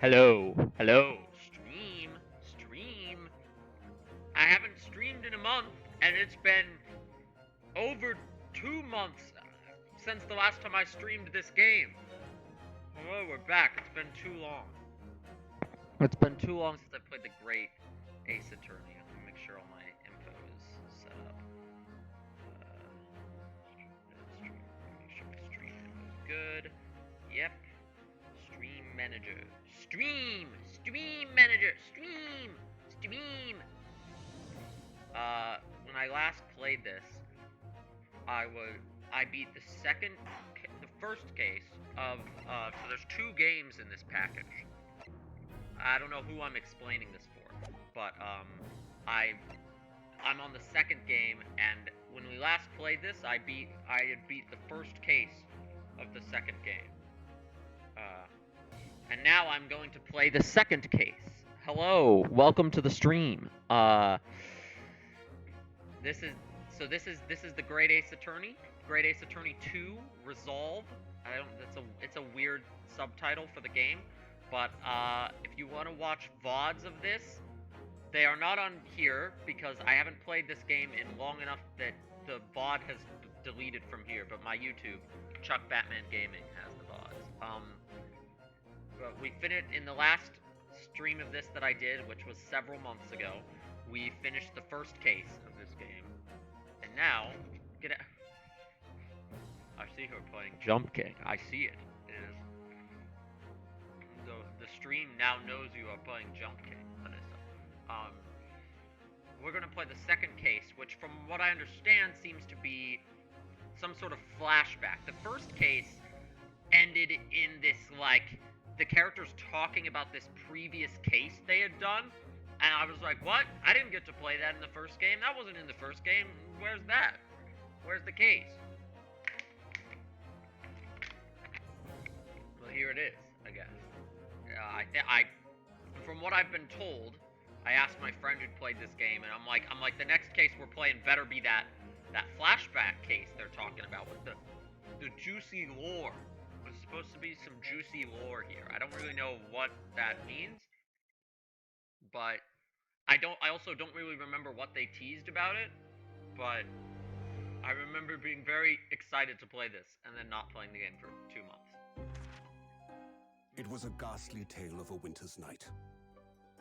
Hello, hello, stream. I haven't streamed in a month, and it's been over 2 months since the last time I streamed this game. Oh, we're back. It's been too long. It's been too long since I played the Great Ace Attorney. I'm gonna make sure all my info is set up. Make sure my stream info is good. Yep. Stream manager. Stream manager. Stream. When I last played this, I beat the first case of, so there's 2 games in this package. I don't know who I'm explaining this for, but, I'm on the second game, and when we last played this, I had beat the first case of the second game. And now I'm going to play the second case. Hello, welcome to the stream. This is the Great Ace Attorney. Great Ace Attorney 2 Resolve. It's a weird subtitle for the game, but if you want to watch VODs of this, they are not on here because I haven't played this game in long enough that the VOD has deleted from here. But my YouTube, Chuck Batman Gaming, has the VODs. But we finished in the last stream of this that I did, which was several months ago. We finished the first case of this game, and now get it. I see her playing Jump King. I see it. It is the stream now knows you are playing Jump King. We're gonna play the second case, which, from what I understand, seems to be some sort of flashback. The first case ended in this, like, the characters talking about this previous case they had done, and I was like, what? I didn't get to play that in the first game. That wasn't in the first game. Where's that? Where's the case? Well, here it is, I guess. From what I've been told, I asked my friend who'd played this game, and I'm like, the next case we're playing better be that flashback case they're talking about with the juicy lore. There's supposed to be some juicy lore here. I don't really know what that means, but I also don't really remember what they teased about it, but I remember being very excited to play this and then not playing the game for 2 months. It was a ghastly tale of a winter's night.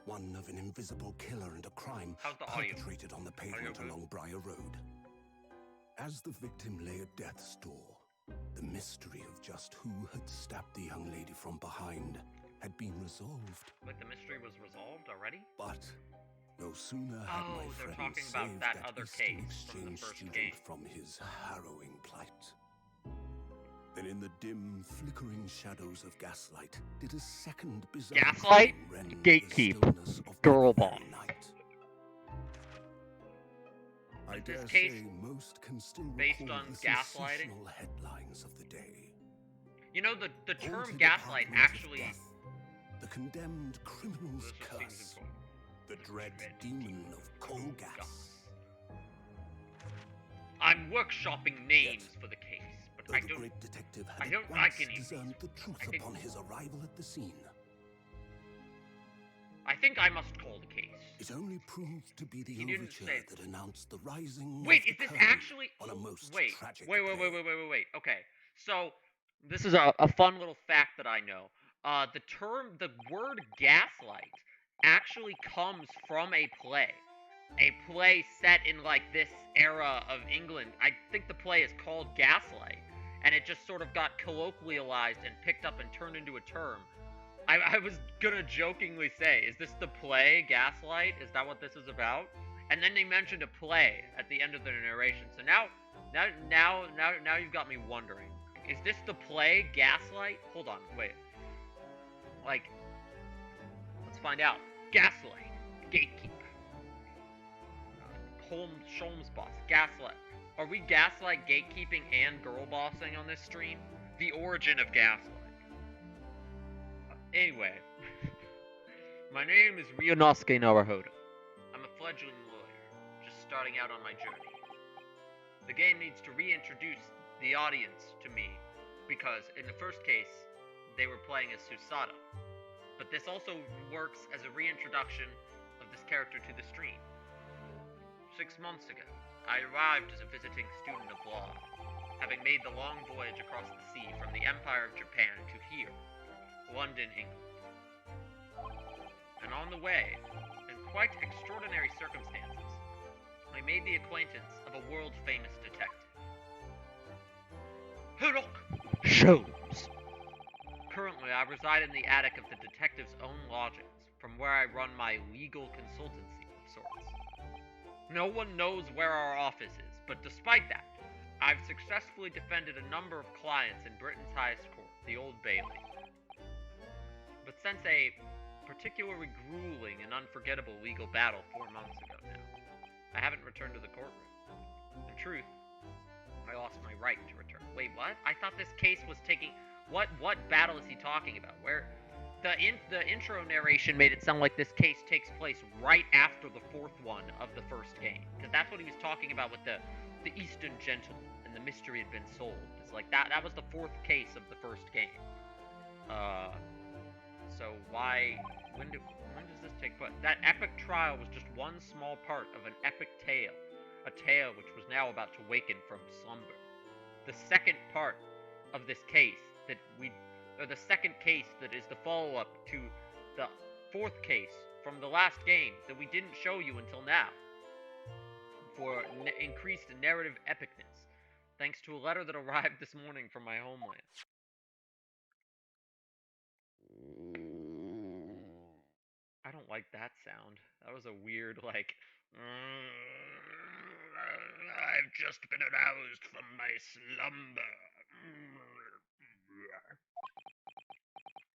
One of an invisible killer and a crime perpetrated on the pavement along Briar Road. As the victim lay at death's door, the mystery of just who had stabbed the young lady from behind had been resolved. Wait, the mystery was resolved already? But no sooner had my friend saved that other Eastern Exchange student from his harrowing plight, then in the dim, flickering shadows of gaslight did a second bizarre gaslight, gatekeep, girl bomb. I dare say most can still based on gaslighting headlines of the day. You know, the term gaslight actually death, the condemned criminal's curse, the dread demon of coal gas. I'm workshopping names for the case, but I don't. Great detective had I don't like any discerned the truth upon his arrival at the scene. I think I must call the case. It only proved to be the overture that announced the rising. Wait, is this actually? On a most tragic wait. Okay, so this is a fun little fact that I know. The word gaslight actually comes from a play set in, like, this era of England. I think the play is called Gaslight, and it just sort of got colloquialized and picked up and turned into a term. I was gonna jokingly say, is this the play, Gaslight? Is that what this is about? And then they mentioned a play at the end of the narration. So now you've got me wondering. Is this the play, Gaslight? Hold on, wait. Like, let's find out. Gaslight, gatekeeper. Sholmes boss, gaslight. Are we gaslight, gatekeeping, and girl bossing on this stream? The origin of gaslight. Anyway, my name is Ryunosuke Naruhodo. I'm a fledgling lawyer, just starting out on my journey. The game needs to reintroduce the audience to me, because in the first case, they were playing as Susada. But this also works as a reintroduction of this character to the stream. 6 months ago, I arrived as a visiting student of law, having made the long voyage across the sea from the Empire of Japan to here, London, England. And on the way, in quite extraordinary circumstances, I made the acquaintance of a world-famous detective. Sherlock Holmes! Currently, I reside in the attic of the detective's own lodgings, from where I run my legal consultancy of sorts. No one knows where our office is, but despite that, I've successfully defended a number of clients in Britain's highest court, the Old Bailey. But since a particularly grueling and unforgettable legal battle 4 months ago now, I haven't returned to the courtroom. In truth, I lost my right to return. Wait, what? I thought this case was taking... What battle is he talking about? Where... The intro narration made it sound like this case takes place right after the 4th one of the first game. Because that's what he was talking about with the Eastern Gentleman, and the mystery had been solved. It's like, that was the 4th case of the first game. So why... When does this take place? That epic trial was just one small part of an epic tale. A tale which was now about to waken from slumber. The second part of this case the second case that is the follow-up to the 4th case from the last game that we didn't show you until now, for increased narrative epicness, thanks to a letter that arrived this morning from my homeland. I don't like that sound. That was a weird, like... I've just been aroused from my slumber.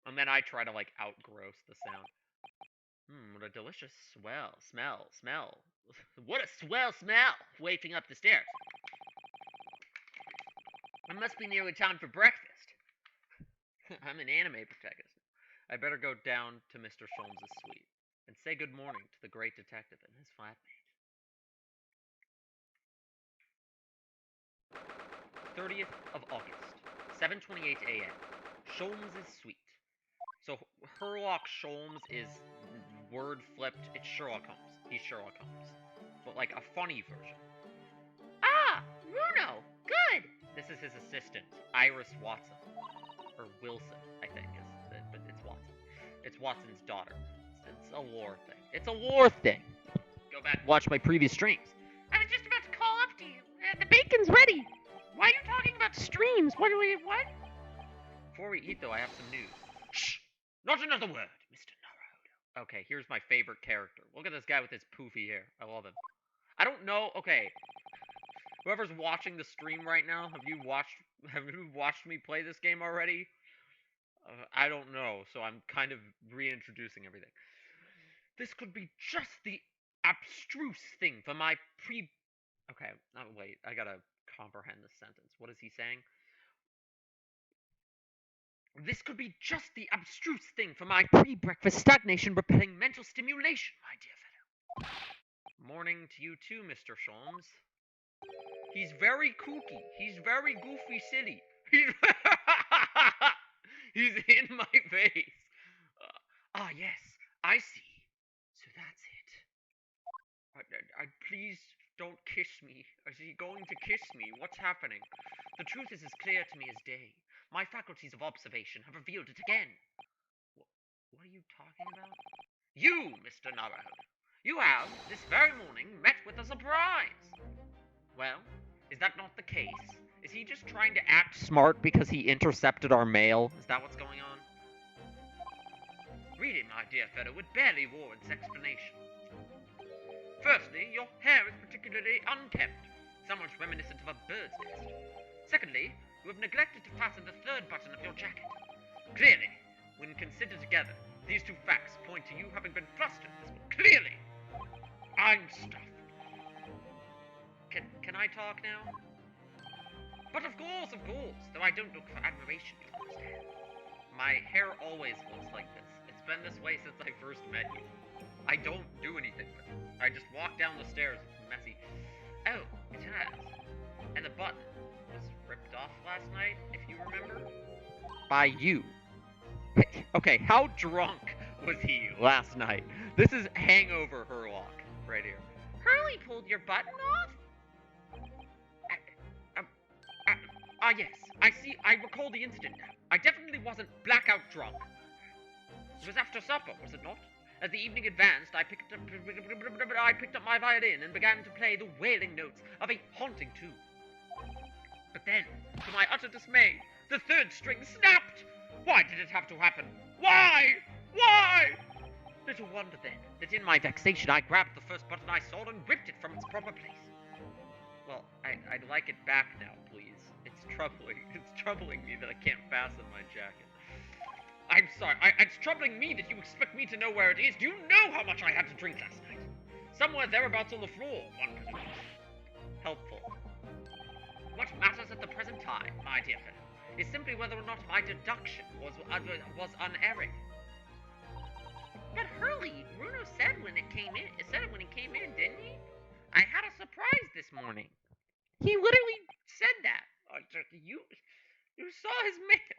And then I try to, like, outgross the sound. What a delicious smell. What a swell smell! Wafting up the stairs. It must be nearly time for breakfast. I'm an anime protagonist. I better go down to Mr. Sholmes' suite and say good morning to the great detective and his flatmate. 30th of August, 7:28 a.m. Sholmes' suite. So Sherlock Sholmes is word flipped. It's Sherlock Holmes. He's Sherlock Holmes, but like a funny version. Ah, Bruno, good. This is his assistant, Iris Watson, or Wilson, I think, but it's Watson. It's Watson's daughter. It's a lore thing. It's a lore thing. Go back and watch my previous streams. I was just about to call up to you. The bacon's ready. Why are you talking about streams? What? Before we eat, though, I have some news. Shh! Not another word, Mr. Naruto. Okay, here's my favorite character. Look at this guy with his poofy hair. I love him. I don't know. Okay, whoever's watching the stream right now, have you watched me play this game already? I don't know, so I'm kind of reintroducing everything. This could be just the abstruse thing for my Okay, wait, I gotta comprehend this sentence. What is he saying? This could be just the abstruse thing for my pre-breakfast stagnation repelling mental stimulation, my dear fellow. Morning to you too, Mr. Sholmes. He's very kooky. He's very goofy silly. He's in my face. Yes, I see. So that's it. Please don't kiss me. Is he going to kiss me? What's happening? The truth is as clear to me as day. My faculties of observation have revealed it again. What are you talking about? You, Mr. Naruto. You have, this very morning, met with a surprise. Well, is that not the case? Is he just trying to act smart because he intercepted our mail? Is that what's going on? Read it, my dear fellow. It barely warrants explanation. Firstly, your hair is particularly unkempt, somewhat reminiscent of a bird's nest. Secondly, you have neglected to fasten the 3rd button of your jacket. Clearly, when considered together, these 2 facts point to you having been flustered this morning. Clearly! I'm stuffed. Can I talk now? But of course, though I don't look for admiration, you understand. My hair always looks like this. It's been this way since I first met you. I don't do anything with it. I just walk down the stairs. It's messy. Oh, it has. And the button was ripped off last night, if you remember. By you. Okay, how drunk was he last night? This is hangover Herlock right here. Hurley pulled your button off? Yes. I see. I recall the incident now. I definitely wasn't blackout drunk. It was after supper, was it not? As the evening advanced, I picked up my violin and began to play the wailing notes of a haunting tune. But then, to my utter dismay, the third string snapped! Why did it have to happen? Why? Why? Little wonder then that in my vexation I grabbed the first button I saw and ripped it from its proper place. Well, I'd like it back now, please. It's troubling me that I can't fasten my jacket. I'm sorry, it's troubling me that you expect me to know where it is. Do you know how much I had to drink last night? Somewhere thereabouts on the floor, one presumes. Helpful. What matters at the present time, my dear fellow, is simply whether or not my deduction was unerring. But Hurley, Bruno said when it came in, didn't he? I had a surprise this morning. He literally said that. You saw his mail.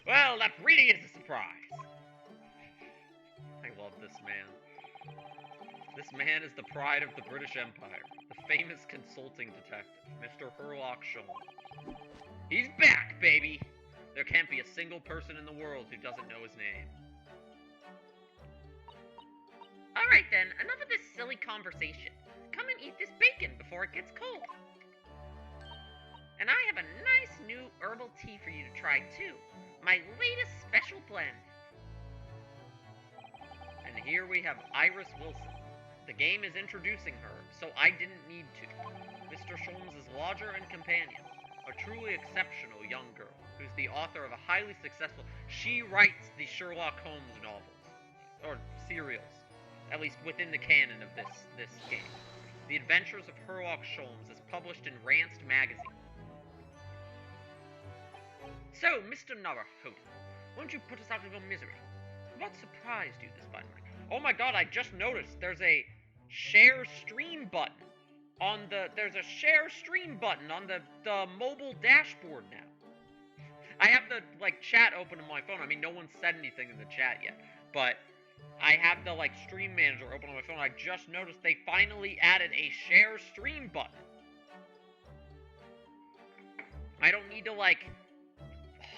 Well, that really is a surprise. I love this man. This man is the pride of the British Empire, the famous consulting detective, Mr. Herlock Sholmes. He's back, baby! There can't be a single person in the world who doesn't know his name. Alright then, enough of this silly conversation. Come and eat this bacon before it gets cold. And I have a nice new herbal tea for you to try too. My latest special blend. And here we have Iris Wilson. The game is introducing her, so I didn't need to. Mr. Sholmes' lodger and companion. A truly exceptional young girl, who's the author of a highly successful... She writes the Sherlock Holmes novels. Or serials. At least within the canon of this game. The Adventures of Herlock Sholmes is published in Ranced magazine. So, Mr. Narahota, won't you put us out of your misery? What surprised you this morning? Oh my god, I just noticed there's a share stream button on the mobile dashboard now. I have the chat open on my phone. I mean, no one said anything in the chat yet, but I have the stream manager open on my phone. I just noticed they finally added a share stream button. I don't need to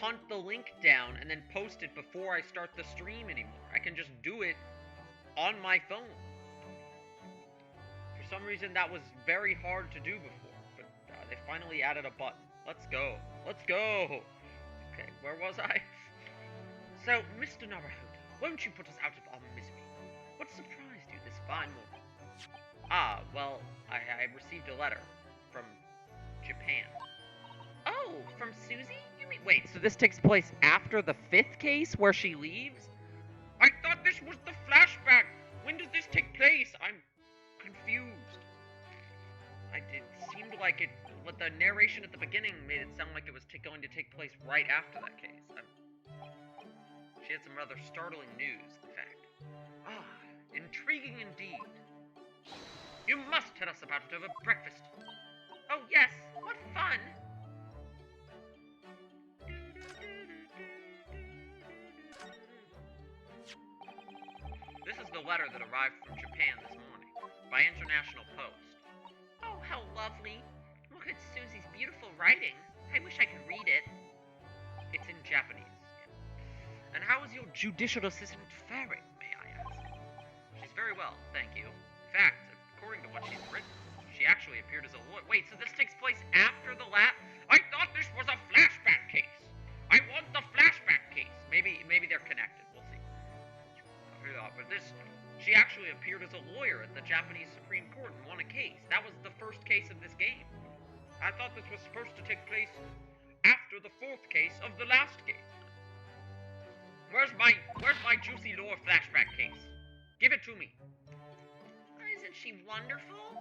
hunt the link down and then post it before I start the stream anymore. I can just do it on my phone. For some reason that was very hard to do before, but they finally added a button. Let's go. Let's go. Okay, where was I? So, Mr. Narahota, won't you put us out of our misery? What surprised you this fine morning? Ah, well, I received a letter from Japan. Oh, from Susie? You mean... Wait, so this takes place after the 5th case where she leaves? I thought this was the flashback! When does this take place? I'm confused. It seemed like it... But the narration at the beginning made it sound like it was going to take place right after that case. She had some rather startling news, in fact. Ah, intriguing indeed. You must tell us about it over breakfast. Oh yes, what fun! This is the letter that arrived from Japan this morning, by international post. Oh, how lovely. Look at Susie's beautiful writing. I wish I could read it. It's in Japanese. Yeah. And how is your judicial assistant faring, may I ask? She's very well, thank you. In fact, according to what she's written, she actually appeared as a lawyer. Wait, so this takes place after the I thought this was a flashback case. I want the flashback case. Maybe they're connected. We'll see. But she actually appeared as a lawyer at the Japanese Supreme Court and won a case. That was the first case of this game. I thought this was supposed to take place after the 4th case of the last game. Where's my juicy lore flashback case? Give it to me. Isn't she wonderful?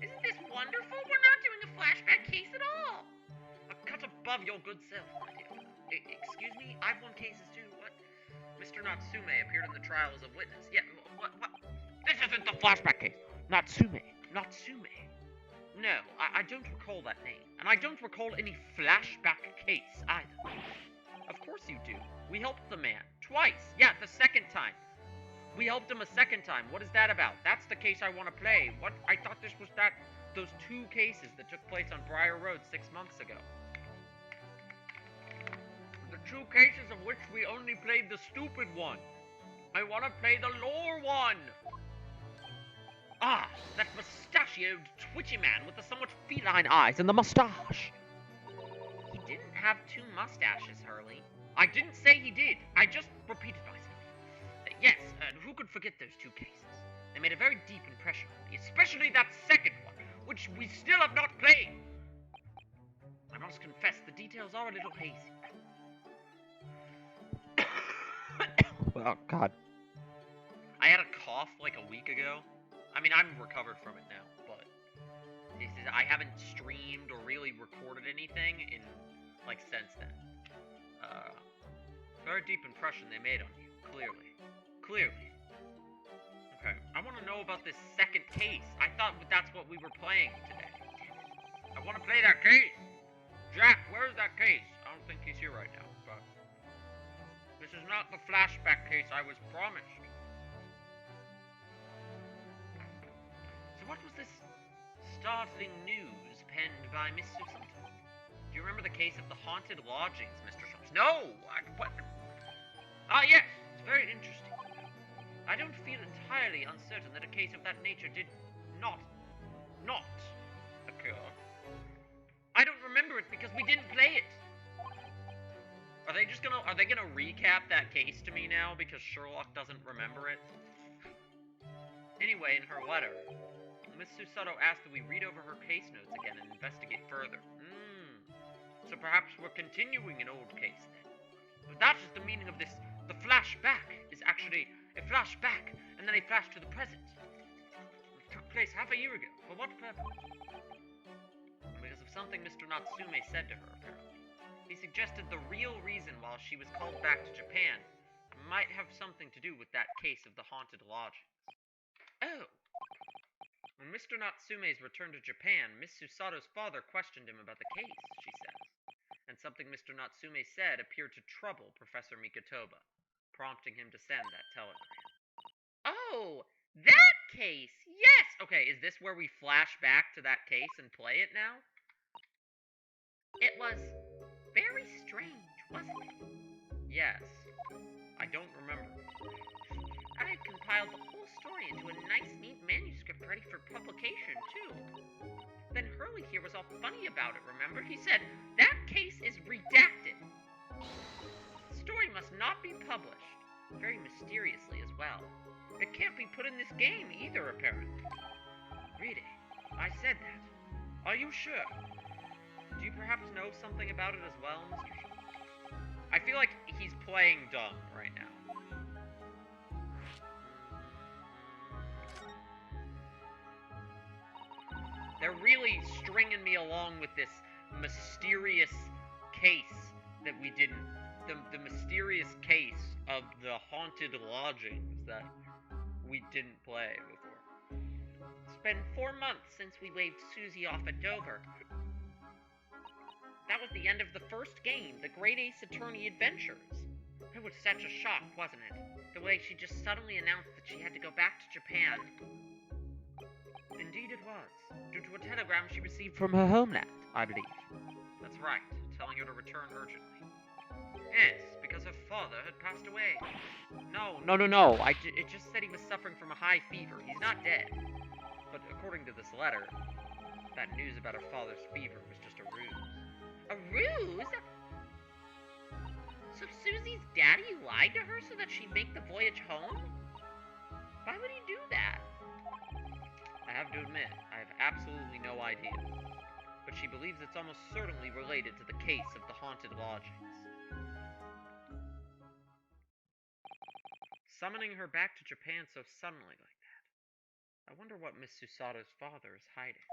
Isn't this wonderful? We're not doing a flashback case at all. A cut above your good self, my dear. Excuse me? I've won cases too. What? Mr. Natsume appeared in the trial as a witness. Yeah, what? This isn't the flashback case. Natsume. No, I don't recall that name. And I don't recall any flashback case either. Of course you do. We helped the man. Twice. Yeah, the second time. We helped him a second time. What is that about? That's the case I want to play. What? I thought this was those 2 cases that took place on Briar Road 6 months ago. The 2 cases of which we only played the stupid one. I want to play the lore one. Ah, that mustachioed, twitchy man with the somewhat feline eyes and the mustache. He didn't have 2 mustaches, Hurley. I didn't say he did. I just repeated myself. Yes, and who could forget those 2 cases? They made a very deep impression on me, especially that second one, which we still have not played. I must confess, the details are a little hazy. Oh, God. I had a cough like a week ago. I mean, I'm recovered from it now, but I haven't streamed or really recorded anything in, like, since then. Very deep impression they made on you, clearly. Clearly. Okay, I want to know about this second case. I thought that's what we were playing today. I want to play that case. Jack, where's that case? I don't think he's here right now, but this is not the flashback case I was promised. So what was this startling news penned by Miss Susan? Do you remember the case of the haunted lodgings, Mr. Schultz? No! What? Ah, yes, it's very interesting. I don't feel entirely uncertain that a case of that nature did not occur. I don't remember it because we didn't play it. Are they gonna recap that case to me now because Sherlock doesn't remember it? Anyway, in her letter, Miss Susato asked that we read over her case notes again and investigate further. So perhaps we're continuing an old case then. But that is the meaning of this. The flashback is actually a flashback, and then a flash to the present. It took place half a year ago. For what purpose? Because of something Mr. Natsume said to her, apparently. He suggested the real reason why she was called back to Japan might have something to do with that case of the haunted lodgings. Oh. When Mr. Natsume's returned to Japan, Miss Susato's father questioned him about the case, she says. And something Mr. Natsume said appeared to trouble Professor Mikotoba, prompting him to send that telegram. Oh, that case! Yes! Okay, is this where we flash back to that case and play it now? It was very strange, wasn't it? Yes. I don't remember. And I compiled the whole story into a nice, neat manuscript ready for publication, too. Then Hurley here was all funny about it, remember? He said, that case is redacted. The story must not be published. Very mysteriously as well. It can't be put in this game either, apparently. Really? I said that. Are you sure? Do you perhaps know something about it as well, Mr. Schultz? I feel like he's playing dumb right now. They're really stringing me along with this mysterious case that we didn't... The mysterious case of the haunted lodgings that we didn't play before. It's been 4 months since we waved Susie off at Dover. That was the end of the first game, the Great Ace Attorney Adventures. It was such a shock, wasn't it? The way she just suddenly announced that she had to go back to Japan. Indeed it was, due to a telegram she received from her homeland, I believe. That's right, telling her to return urgently. Yes, because her father had passed away. No. It just said he was suffering from a high fever. He's not dead. But according to this letter, that news about her father's fever was just a ruse. A ruse? So Susie's daddy lied to her so that she'd make the voyage home? Why would he do that? I have to admit, I have absolutely no idea. But she believes it's almost certainly related to the case of the haunted lodgings. Summoning her back to Japan so suddenly like that. I wonder what Miss Susato's father is hiding.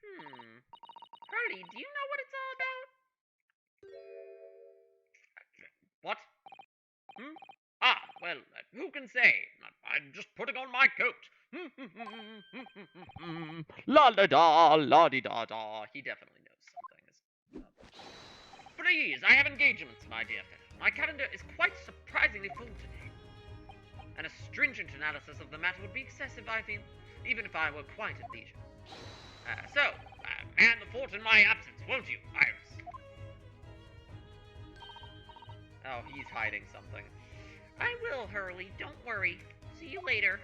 Hurley, do you know what it's all about? What? Ah, well, who can say? I'm just putting on my coat. La da da, la di da da. He definitely knows something. Please, I have engagements, my dear fellow. My calendar is quite surprisingly full today. And a stringent analysis of the matter would be excessive, I feel, even if I were quite at leisure. Man the fort in my absence, won't you, Iris? Oh, he's hiding something. I will, Hurley. Don't worry. See you later.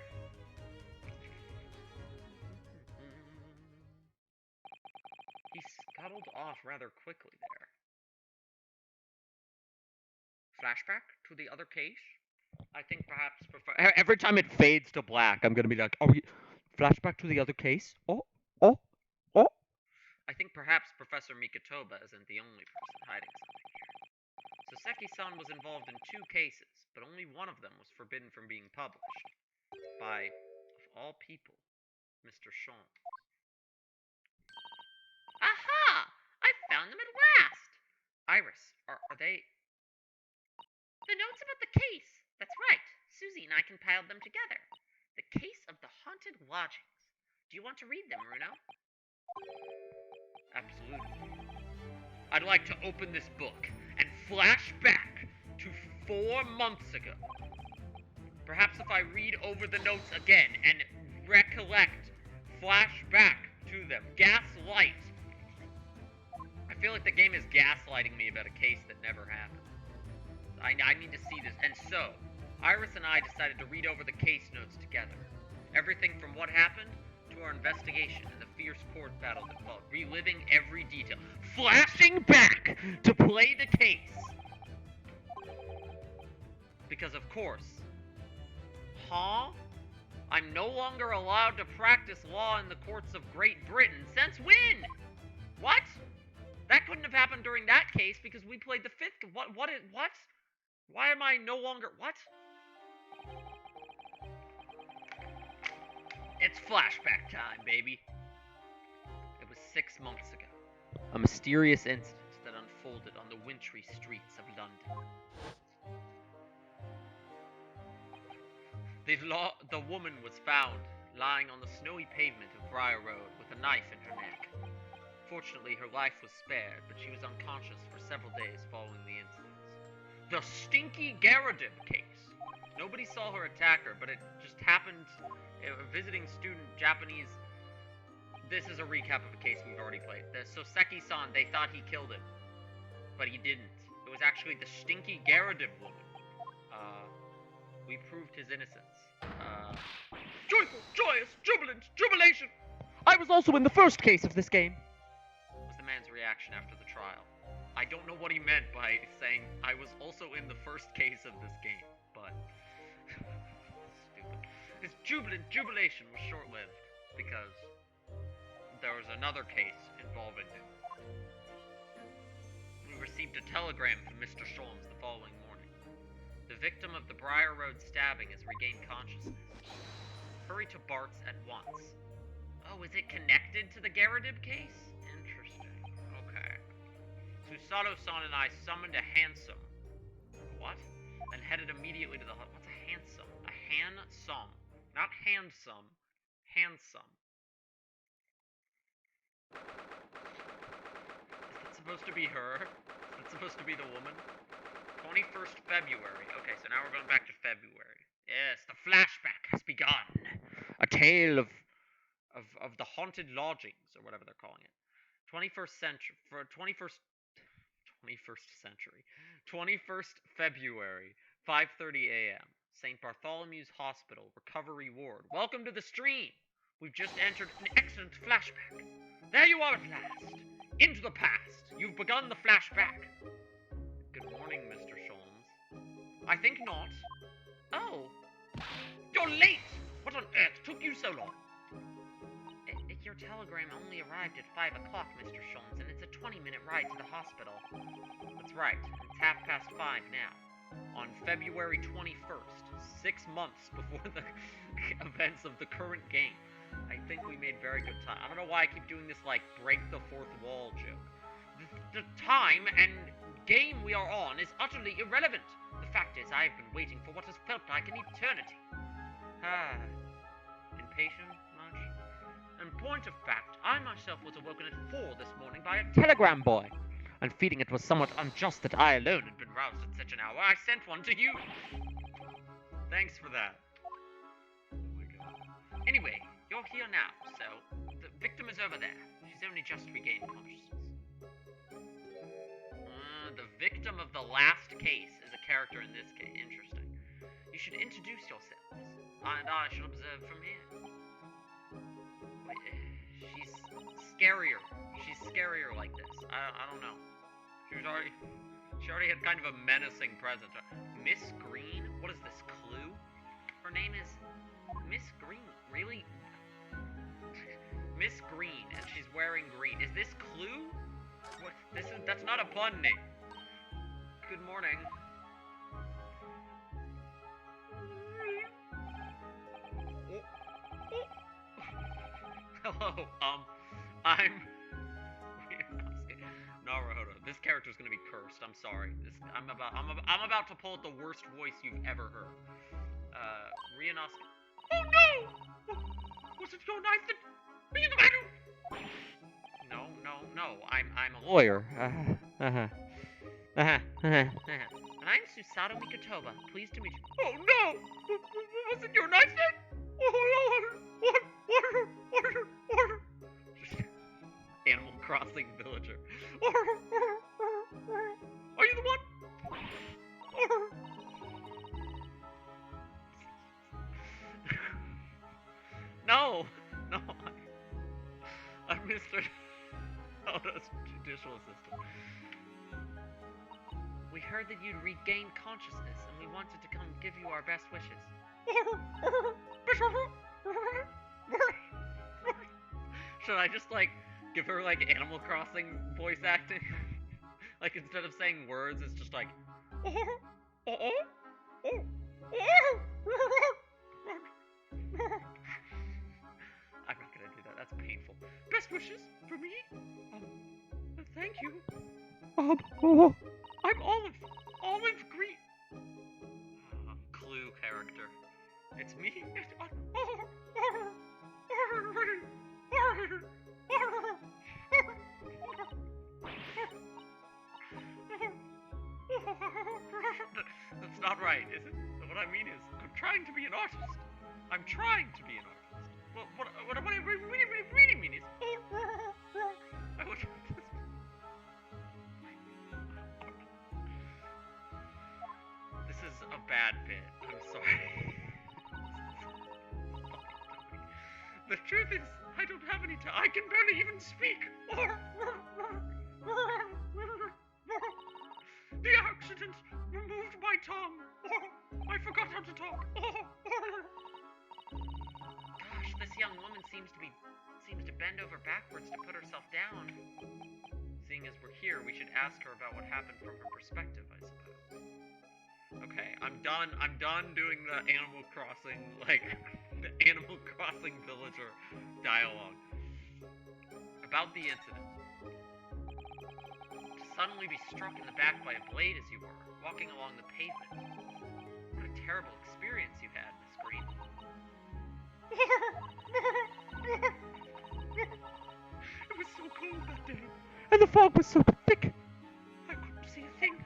He scuttled off rather quickly there. Flashback to the other case? I think perhaps every time it fades to black, I'm gonna be like, "Are we flashback to the other case?" Oh. I think perhaps Professor Mikatoba isn't the only person hiding something here. So Seki-san was involved in 2 cases, but only one of them was forbidden from being published by, of all people, Mr. Sean. Aha! I found them at last! Iris, are they... The notes about the case! That's right. Susie and I compiled them together. The case of the haunted lodgings. Do you want to read them, Runo? Absolutely. I'd like to open this book and flash back to 4 months ago. Perhaps if I read over the notes again and recollect, flash back to them, gaslight. I feel like the game is gaslighting me about a case that never happened. I need to see this. And so, Iris and I decided to read over the case notes together. Everything from what happened to our investigation and the fierce court battle that followed, reliving every detail, flashing back to play the case. Because of course, I'm no longer allowed to practice law in the courts of Great Britain. Since when? What? That couldn't have happened during that case because we played the 5th. What? Why am I no longer... What? It's flashback time, baby. It was 6 months ago. A mysterious incident that unfolded on the wintry streets of London. The woman was found lying on the snowy pavement of Briar Road with a knife in her neck. Fortunately, her life was spared, but she was unconscious for several days following the incidents. The Stinky Garadib case. Nobody saw her attack her, but it just happened. A visiting student, Japanese. This is a recap of a case we've already played. So Seki-san, they thought he killed him, but he didn't. It was actually the Stinky Garadib woman. We proved his innocence. Joyful, joyous, jubilant, jubilation! I was also in the first case of this game, was the man's reaction after the trial. I don't know what he meant by saying, I was also in the first case of this game, but... stupid. His jubilation was short-lived, because there was another case involving him. We received a telegram from Mr. Sholmes the following morning. The victim of the Briar Road stabbing has regained consciousness. Hurry to Bart's at once. Oh, is it connected to the Garadib case? Interesting. Okay. Susato-san and I summoned a hansom. What? And headed immediately to the... What's a hansom? A hansom. Not handsome. Handsome. Is that supposed to be her? Is that supposed to be the woman? 21st February. Okay, so now we're going back to February. Yes, the flashback has begun. A tale of the haunted lodgings, or whatever they're calling it. 21st century. 21st February, 5:30 a.m. St. Bartholomew's Hospital, Recovery Ward. Welcome to the stream. We've just entered an excellent flashback. There you are at last. Into the past. You've begun the flashback. Good morning, Mr. Sholmes. I think not. Oh. You're late! What on earth took you so long? Your telegram only arrived at 5 o'clock, Mr. Sholmes, and it's a 20-minute ride to the hospital. That's right. It's 5:30 now. On February 21st, 6 months before the events of the current game. I think we made very good time. I don't know why I keep doing this, like, break the fourth wall joke. The time and game we are on is utterly irrelevant. The fact is, I have been waiting for what has felt like an eternity. Impatient much? In point of fact, I myself was awoken at 4 this morning by a telegram boy, and feeling it was somewhat unjust that I alone had been roused at such an hour, I sent one to you. Thanks for that. Oh my god. Anyway, you're here now, so the victim is over there. She's only just regained consciousness. The victim of the last case is a character in this case. Interesting. You should introduce yourselves, and I shall observe from here. Wait, she's scarier. She's scarier like this. I don't know. She already had kind of a menacing presence. Miss Green? What is this, Clue? Her name is Miss Green. Really? Miss Green, and she's wearing green. Is this Clue? What? That's not a pun name. Good morning. Hello, I'm Naruhodo. This character's gonna be cursed. I'm sorry. I'm about to pull out the worst voice you've ever heard. Ryunosuke. Oh no! Was it your knife that? Are you the man who? No. I'm a lawyer. And I'm Susato Mikotoba. Pleased to meet you. Oh no! Was it your knife then? Oh Lord! Order! Animal Crossing villager. Are you the one? No. I'm Mr. Oda's judicial assistant. We heard that you'd regained consciousness, and we wanted to come give you our best wishes. Should I just, give her, Animal Crossing voice acting? Instead of saying words, it's just like... I'm not gonna do that, that's painful. Best wishes for me? Thank you. I'm Olive Green. Clue character. It's me. That's not right, is it? What I mean is, I'm trying to be an artist. Well, what I really mean is... This is a bad bit. I'm sorry. The truth is, I don't have any time. I can barely even speak. The accident removed my tongue. I forgot how to talk. Gosh, this young woman seems to bend over backwards to put herself down. Seeing as we're here, we should ask her about what happened from her perspective, I suppose. Okay, I'm done doing the Animal Crossing, the Animal Crossing villager dialogue. About the incident. To suddenly be struck in the back by a blade as you were, walking along the pavement. What a terrible experience you had, Miss Green. It was so cold that day, and the fog was so thick, I couldn't see a thing.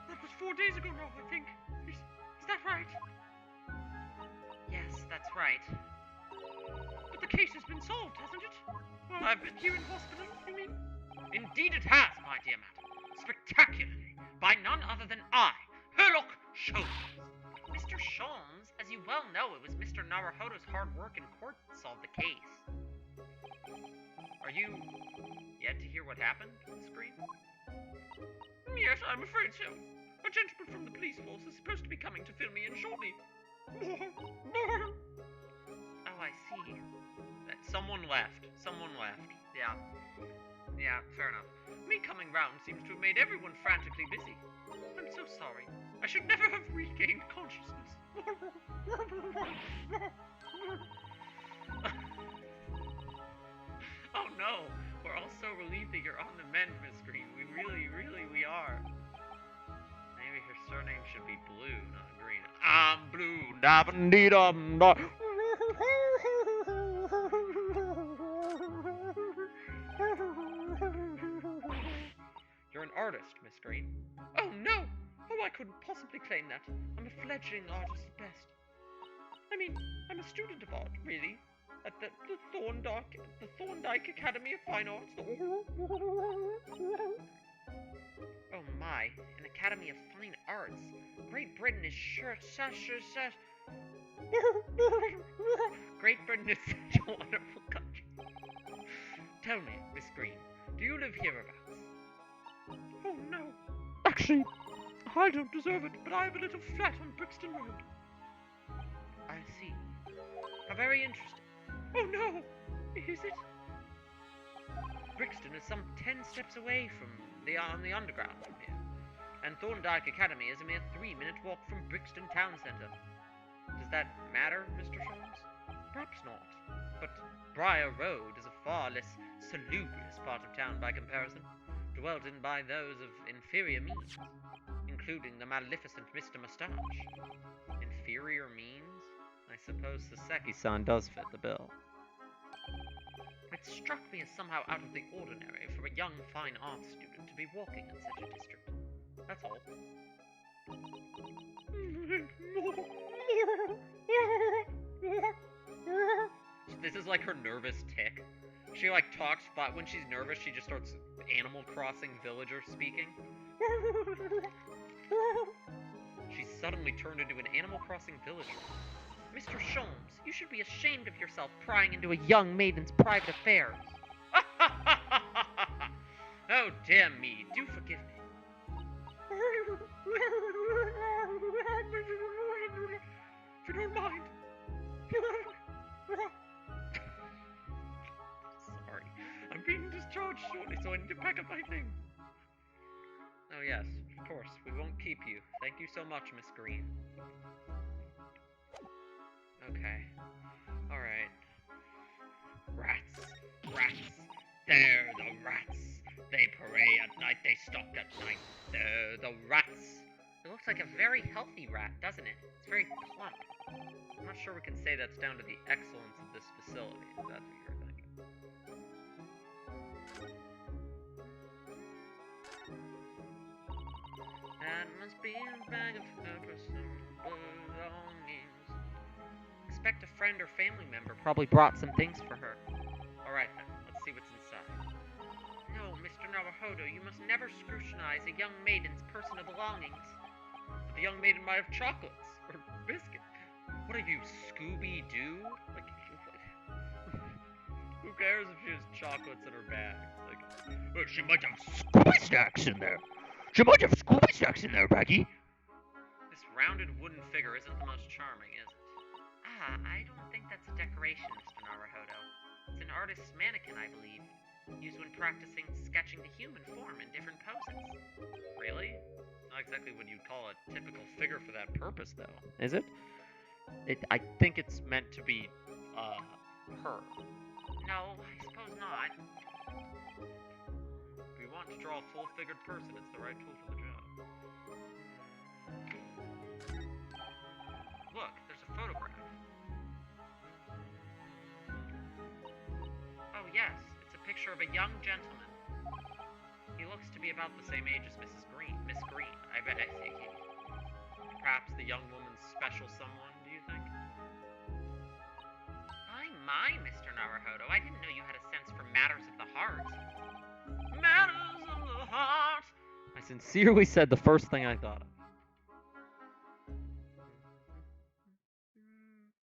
That was 4 days ago now, I think. Is that right? Yes, that's right. But the case has been solved, hasn't it? Well, I've been here in hospital, you mean? Indeed it has, my dear madam. Spectacularly. By none other than I, Herlock Sholmes. Mr. Sholmes, as you well know, it was Mr. Naruhodo's hard work in court that solved the case. Are you yet to hear what happened, Miss Green? Yes, I'm afraid so. A gentleman from the police force is supposed to be coming to fill me in shortly. Oh, I see. Someone left. Yeah, fair enough. Me coming round seems to have made everyone frantically busy. I'm so sorry. I should never have regained consciousness. Oh no, we're all so relieved that you're on the mend, Miss Green. We really are. Maybe her surname should be Blue, not Green. I'm Blue. I couldn't possibly claim that. I'm a fledgling artist at best. I mean, I'm a student of art, really, at the Thorndike Academy of Fine Arts. Oh my, an Academy of Fine Arts. Great Britain is Great Britain is such a wonderful country. Tell me, Miss Green, do you live hereabouts? Oh no. Actually, I don't deserve it, but I have a little flat on Brixton Road. I see. How very interesting. Oh no! Is it? Brixton is some 10 steps away from on the underground from here. And Thorndike Academy is a mere 3-minute walk from Brixton Town Centre. Does that matter, Mr. Sholmes? Perhaps not. But Briar Road is a far less salubrious part of town by comparison, dwelt in by those of inferior means, including the maleficent Mr. Moustache. Inferior means? I suppose Saseki-san does fit the bill. It struck me as somehow out of the ordinary for a young fine arts student to be walking in such a district. That's all. This is like her nervous tick. She like talks, but when she's nervous, she just starts Animal Crossing villager speaking. She suddenly turned into an Animal Crossing villager. Mr. Sholmes, you should be ashamed of yourself prying into a young maiden's private affairs. Oh, damn me. Do forgive me. If you don't mind. Sorry. I'm being discharged shortly, so I need to pack up my things. Oh, yes. Of course. We won't keep you. Thank you so much, Miss Green. Okay. Alright. Rats. Rats. They're the rats. They prey at night, they stalk at night. They're the rats. It looks like a very healthy rat, doesn't it? It's very plump. I'm not sure we can say that's down to the excellence of this facility, if that's what you're thinking. That must be a bag of personal belongings. Expect a friend or family member probably brought some things for her. Alright then, let's see what's inside. No, Mr. Naruhodo, you must never scrutinize a young maiden's personal belongings. But the young maiden might have chocolates, or biscuits. What are you, Scooby-Doo? Like, who cares if she has chocolates in her bag? Like, well, she might have Scooby snacks in there. She might have Scooby snacks in there, Becky. This rounded wooden figure isn't the most charming, is it? Ah, I don't think that's a decoration, Mr. Naruhodo. It's an artist's mannequin, I believe, used when practicing sketching the human form in different poses. Really? Not exactly what you'd call a typical figure for that purpose, though, is it? I think it's meant to be, her. No, I suppose not. If you want to draw a full-figured person, it's the right tool for the job. Look, there's a photograph. Oh yes, it's a picture of a young gentleman. He looks to be about the same age as Miss Green. I bet I think he... Perhaps the young woman's special someone, do you think? My, Mr. Naruhodo, I didn't know you had a sense for matters of the heart. Matters of the heart! I sincerely said the first thing I thought of.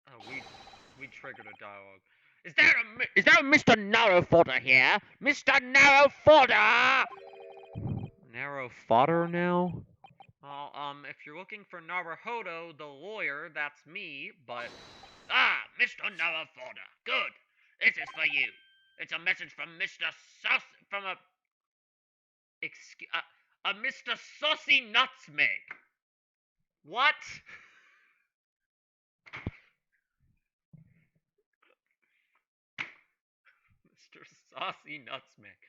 Oh, we triggered a dialogue. Is there a Mr. Narrow Fodder here? Mr. Narrow Fodder! Narrow Fodder now? Well, if you're looking for Naruhodo, the lawyer, that's me, but... Ah, Mr. Narrow Fodder. Good. This is for you. It's a message from Mr. from a... a Mr. Saucy Nutsmeg. What? Mr. Saucy Nutsmeg.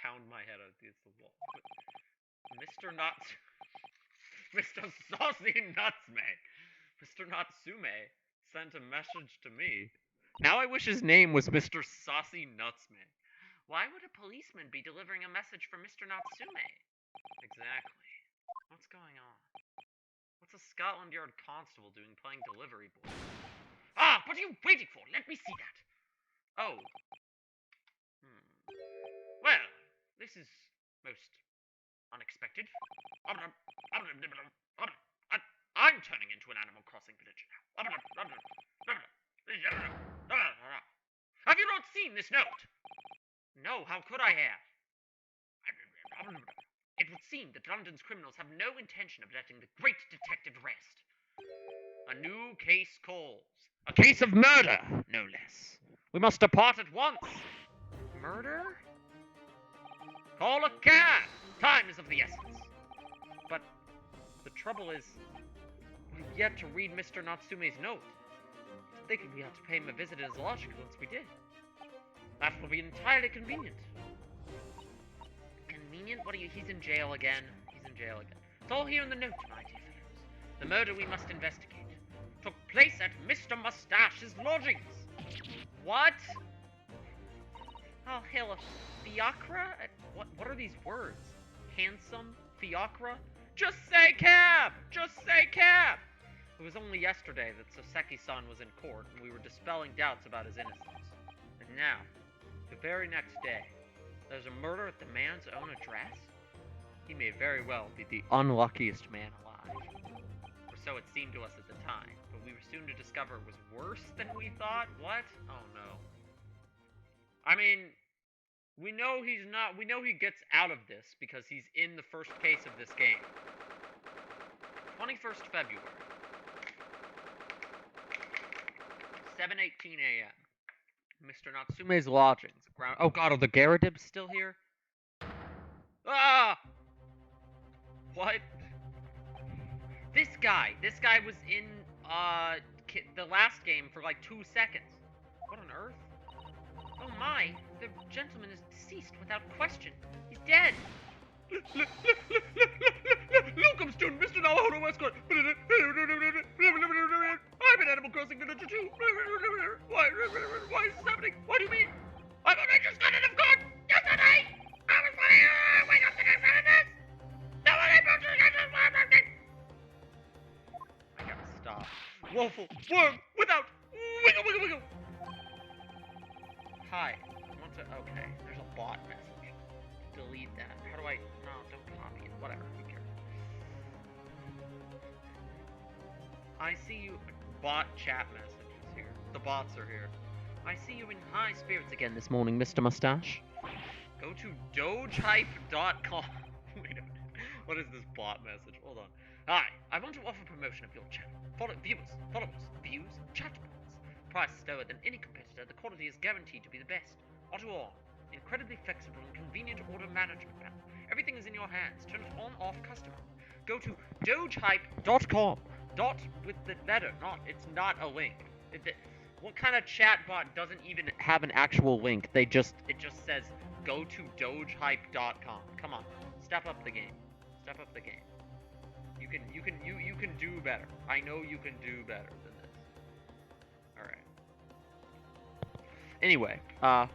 Pound my head against the wall. Mr. Mr. Saucy Nutsmeg. Mr. Natsume sent a message to me. Now I wish his name was Mr. Saucy Nutsmeg. Why would a policeman be delivering a message from Mr. Natsume? Scotland Yard constable playing delivery boy. Ah, what are you waiting for? Let me see that. Oh. Well, this is most unexpected. I'm turning into an Animal Crossing villager now. Have you not seen this note? No, how could I have? It would seem that London's criminals have no intention of letting the great detective rest. A new case calls. A case of murder, no less. We must depart at once. Murder? Call a cab! Time is of the essence. But the trouble is, we've yet to read Mr. Natsume's note. Thinking we have to pay him a visit is logical once we did. That will be entirely convenient. Convenient? What are you? He's in jail again. He's in jail again. It's all here in the note, my dear fellows. The murder we must investigate took place at Mr. Mustache's lodgings. What? Oh, hell, a fiacre? What are these words? Handsome? Fiacre? Just say cab! Just say cab! It was only yesterday that Soseki-san was in court, and we were dispelling doubts about his innocence. And now, the very next day, there's a murder at the man's own address? He may very well be the unluckiest man alive. Or so it seemed to us at the time, but we were soon to discover it was worse than we thought? What? Oh no. I mean, we know he gets out of this because he's in the first case of this game. 21st February. 7:18 a.m. Mr. Natsume's lodgings. Oh god, are the Garadibs still here? Ah! What? This guy was in, the last game for like 2 seconds. What on earth? Oh my, the gentleman is deceased without question. He's dead. Welcome, student, Mr. Nawahodo Westcourt. I'm an Animal Crossing villager too. Why is this happening? What do you mean? I've only just gotten out of court yesterday. I was like, wake up to this. No one able to get this. I gotta stop. Woeful worm without wiggle. Hi. Okay, there's a bot message. Delete that. How do I? No, don't copy it. Whatever. Who cares? I see you. Bot chat messages here. The bots are here. I see you in high spirits again this morning, Mr. Mustache. Go to dogehype.com. Wait a minute. What is this bot message? Hold on. Hi. I want to offer promotion of your channel. Followers, views, chat bots. Price is lower than any competitor. The quality is guaranteed to be the best. Auto on. Incredibly flexible and convenient order management panel. Everything is in your hands. Turn it on, off, custom. Go to dogehype.com. Dot with the letter, it's not a link. What kind of chatbot doesn't even have an actual link? It just says go to dogehype.com. Come on, step up the game. Step up the game. You can do better. I know you can do better than this. All right. Anyway, not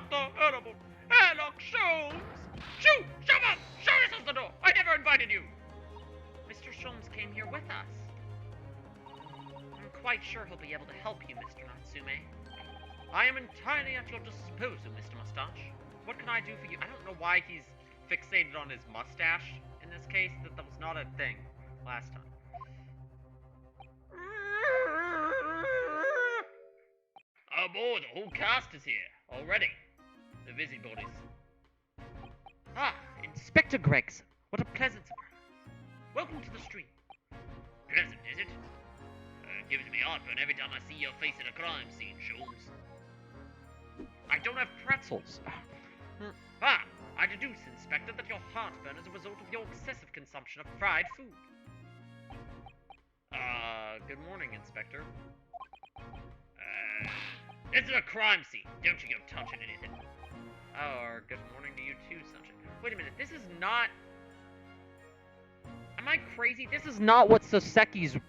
the edible Alex Sholmes. Shoo! Shut up! Show yourself the door. I never invited you. Mr. Sholmes came here with us. I'm quite sure he'll be able to help you, Mr. Natsume. I am entirely at your disposal, Mr. Mustache. What can I do for you? I don't know why he's fixated on his mustache in this case. That was not a thing last time. Oh boy, the whole cast is here already. The busybodies. Ah, Inspector Gregson. What a pleasant surprise. Welcome to the stream. Pleasant, is it? It gives me heartburn every time I see your face at a crime scene, Sholmes. I don't have pretzels. I deduce, Inspector, that your heartburn is a result of your excessive consumption of fried food. Good morning, Inspector. This is a crime scene. Don't you go touching anything. Oh, good morning to you too, Sunshine. Wait a minute, this is not... Am I crazy? This is not what Soseki's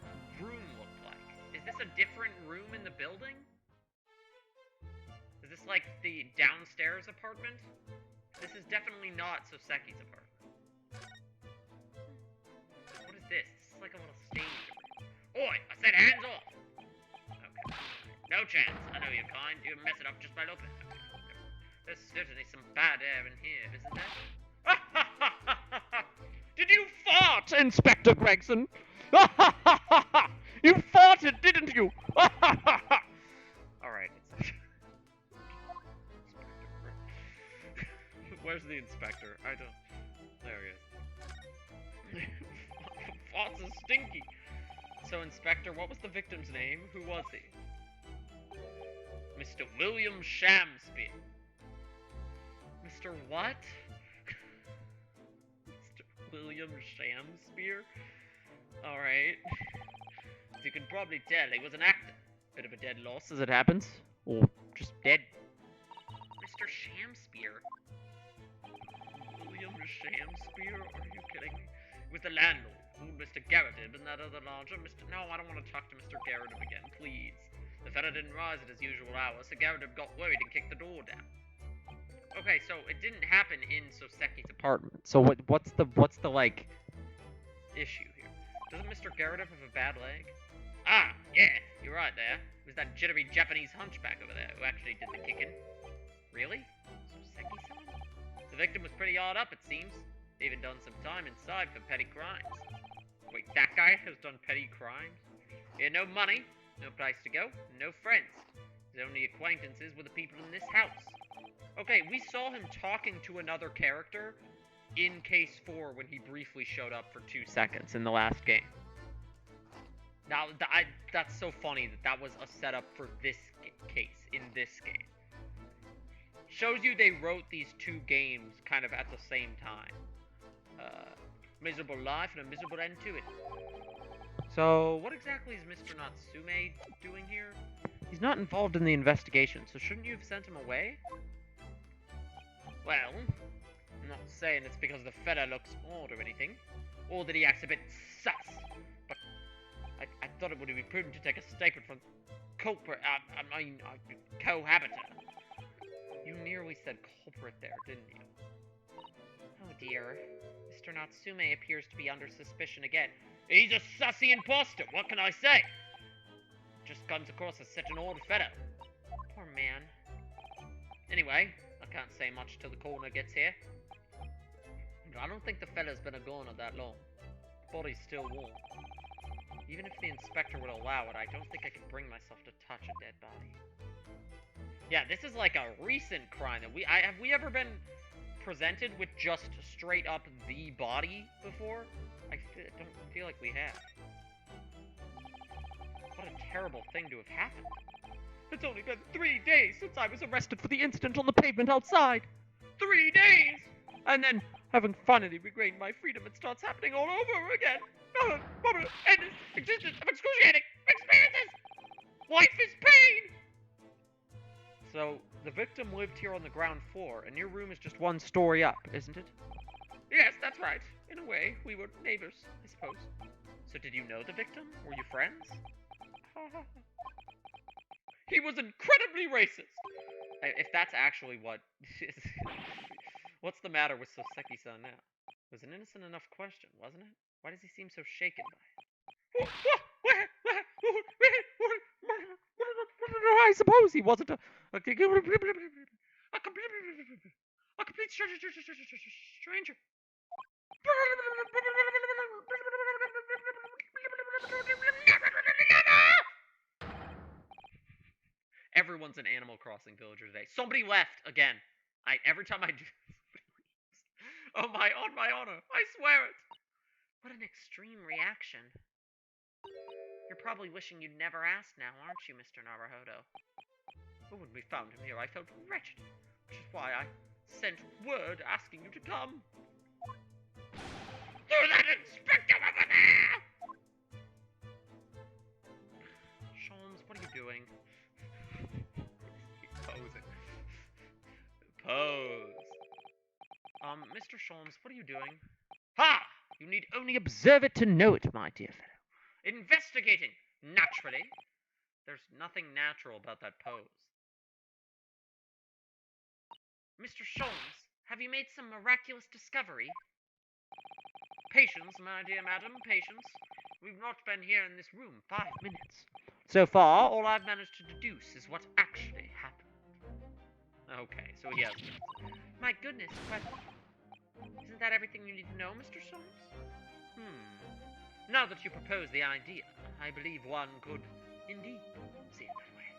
room looked like. Is this a different room in the building? Is this like the downstairs apartment? This is definitely not Soseki's apartment. What is this? This is like a little stage. chance. I know you're kind. You mess it up just by looking at me. There's certainly some bad air in here, isn't there? Did you fart, Inspector Gregson? You farted, didn't you? Alright. Where's the inspector? I don't... There he is. Farts are stinky. So, Inspector, what was the victim's name? Who was he? Mr. William Shamspeare. Mr. what? Mr. William Shamspeare? Alright. As you can probably tell, he was an actor. Bit of a dead loss, as it happens. Or just dead. Mr. Shamspeare? William Shamspeare? Are you kidding me? It was the landlord. Mr. Garrett and that other lodger, No, I don't want to talk to Mr. Garrett again, please. The fella didn't rise at his usual hour, so Garrett got worried and kicked the door down. Okay, so it didn't happen in Soseki's apartment. So what's the like issue here? Doesn't Mr. Garrett have a bad leg? Ah, yeah, you're right there. It was that jittery Japanese hunchback over there who actually did the kicking. Really? Soseki-san? The victim was pretty hard up, it seems. Even done some time inside for petty crimes. Wait, that guy has done petty crimes? He had no money, no place to go, no friends. His only acquaintances were the people in this house. Okay, we saw him talking to another character in Case 4 when he briefly showed up for 2 seconds in the last game. Now, that's so funny that was a setup for this case, in this game. Shows you they wrote these 2 games kind of at the same time. Miserable life and a miserable end to it. So, what exactly is Mr. Natsume doing here? He's not involved in the investigation, so shouldn't you have sent him away? Well, I'm not saying it's because the fella looks odd or anything, or that he acts a bit sus, but I thought it would be prudent to take a statement from cohabiter. You nearly said culprit there, didn't you? Oh dear. Mr. Natsume appears to be under suspicion again. He's a sussy imposter, what can I say? Just comes across as such an old fellow. Poor man. Anyway, I can't say much till the coroner gets here. I don't think the fella's been a goner that long. The body's still warm. Even if the inspector would allow it, I don't think I could bring myself to touch a dead body. Yeah, this is like a recent crime that have we ever been presented with just straight up the body before? I don't feel like we have. What a terrible thing to have happened. It's only been 3 days since I was arrested for the incident on the pavement outside. 3 days! And then, having finally regained my freedom, it starts happening all over again. Endless existence of excruciating experiences! Life is pain! So, the victim lived here on the ground floor, and your room is just 1 story up, isn't it? Yes, that's right. In a way, we were neighbors, I suppose. So did you know the victim? Were you friends? He was incredibly racist! If that's actually what... What's the matter with Soseki-san now? It was an innocent enough question, wasn't it? Why does he seem so shaken by it? I suppose he wasn't a complete stranger. Everyone's an Animal Crossing villager today. Somebody left again. Every time I do this, on my honor, I swear it. What an extreme reaction. You're probably wishing you'd never asked now, aren't you, Mr. Naruhodo? But when we found him here, I felt wretched, which is why I sent word asking you to come. To that inspector over there! Sholmes, what are you doing? Posing. Pose. Mr. Sholmes, what are you doing? Ha! You need only observe it to know it, my dear fellow. Investigating, naturally. There's nothing natural about that pose. Mr. Sholmes, have you made some miraculous discovery? Patience, my dear madam, patience. We've not been here in this room 5 minutes. So far, all I've managed to deduce is what actually happened. Okay, so he has minutes. My goodness, but isn't that everything you need to know, Mr. Solms? Now that you propose the idea, I believe one could indeed see it that way.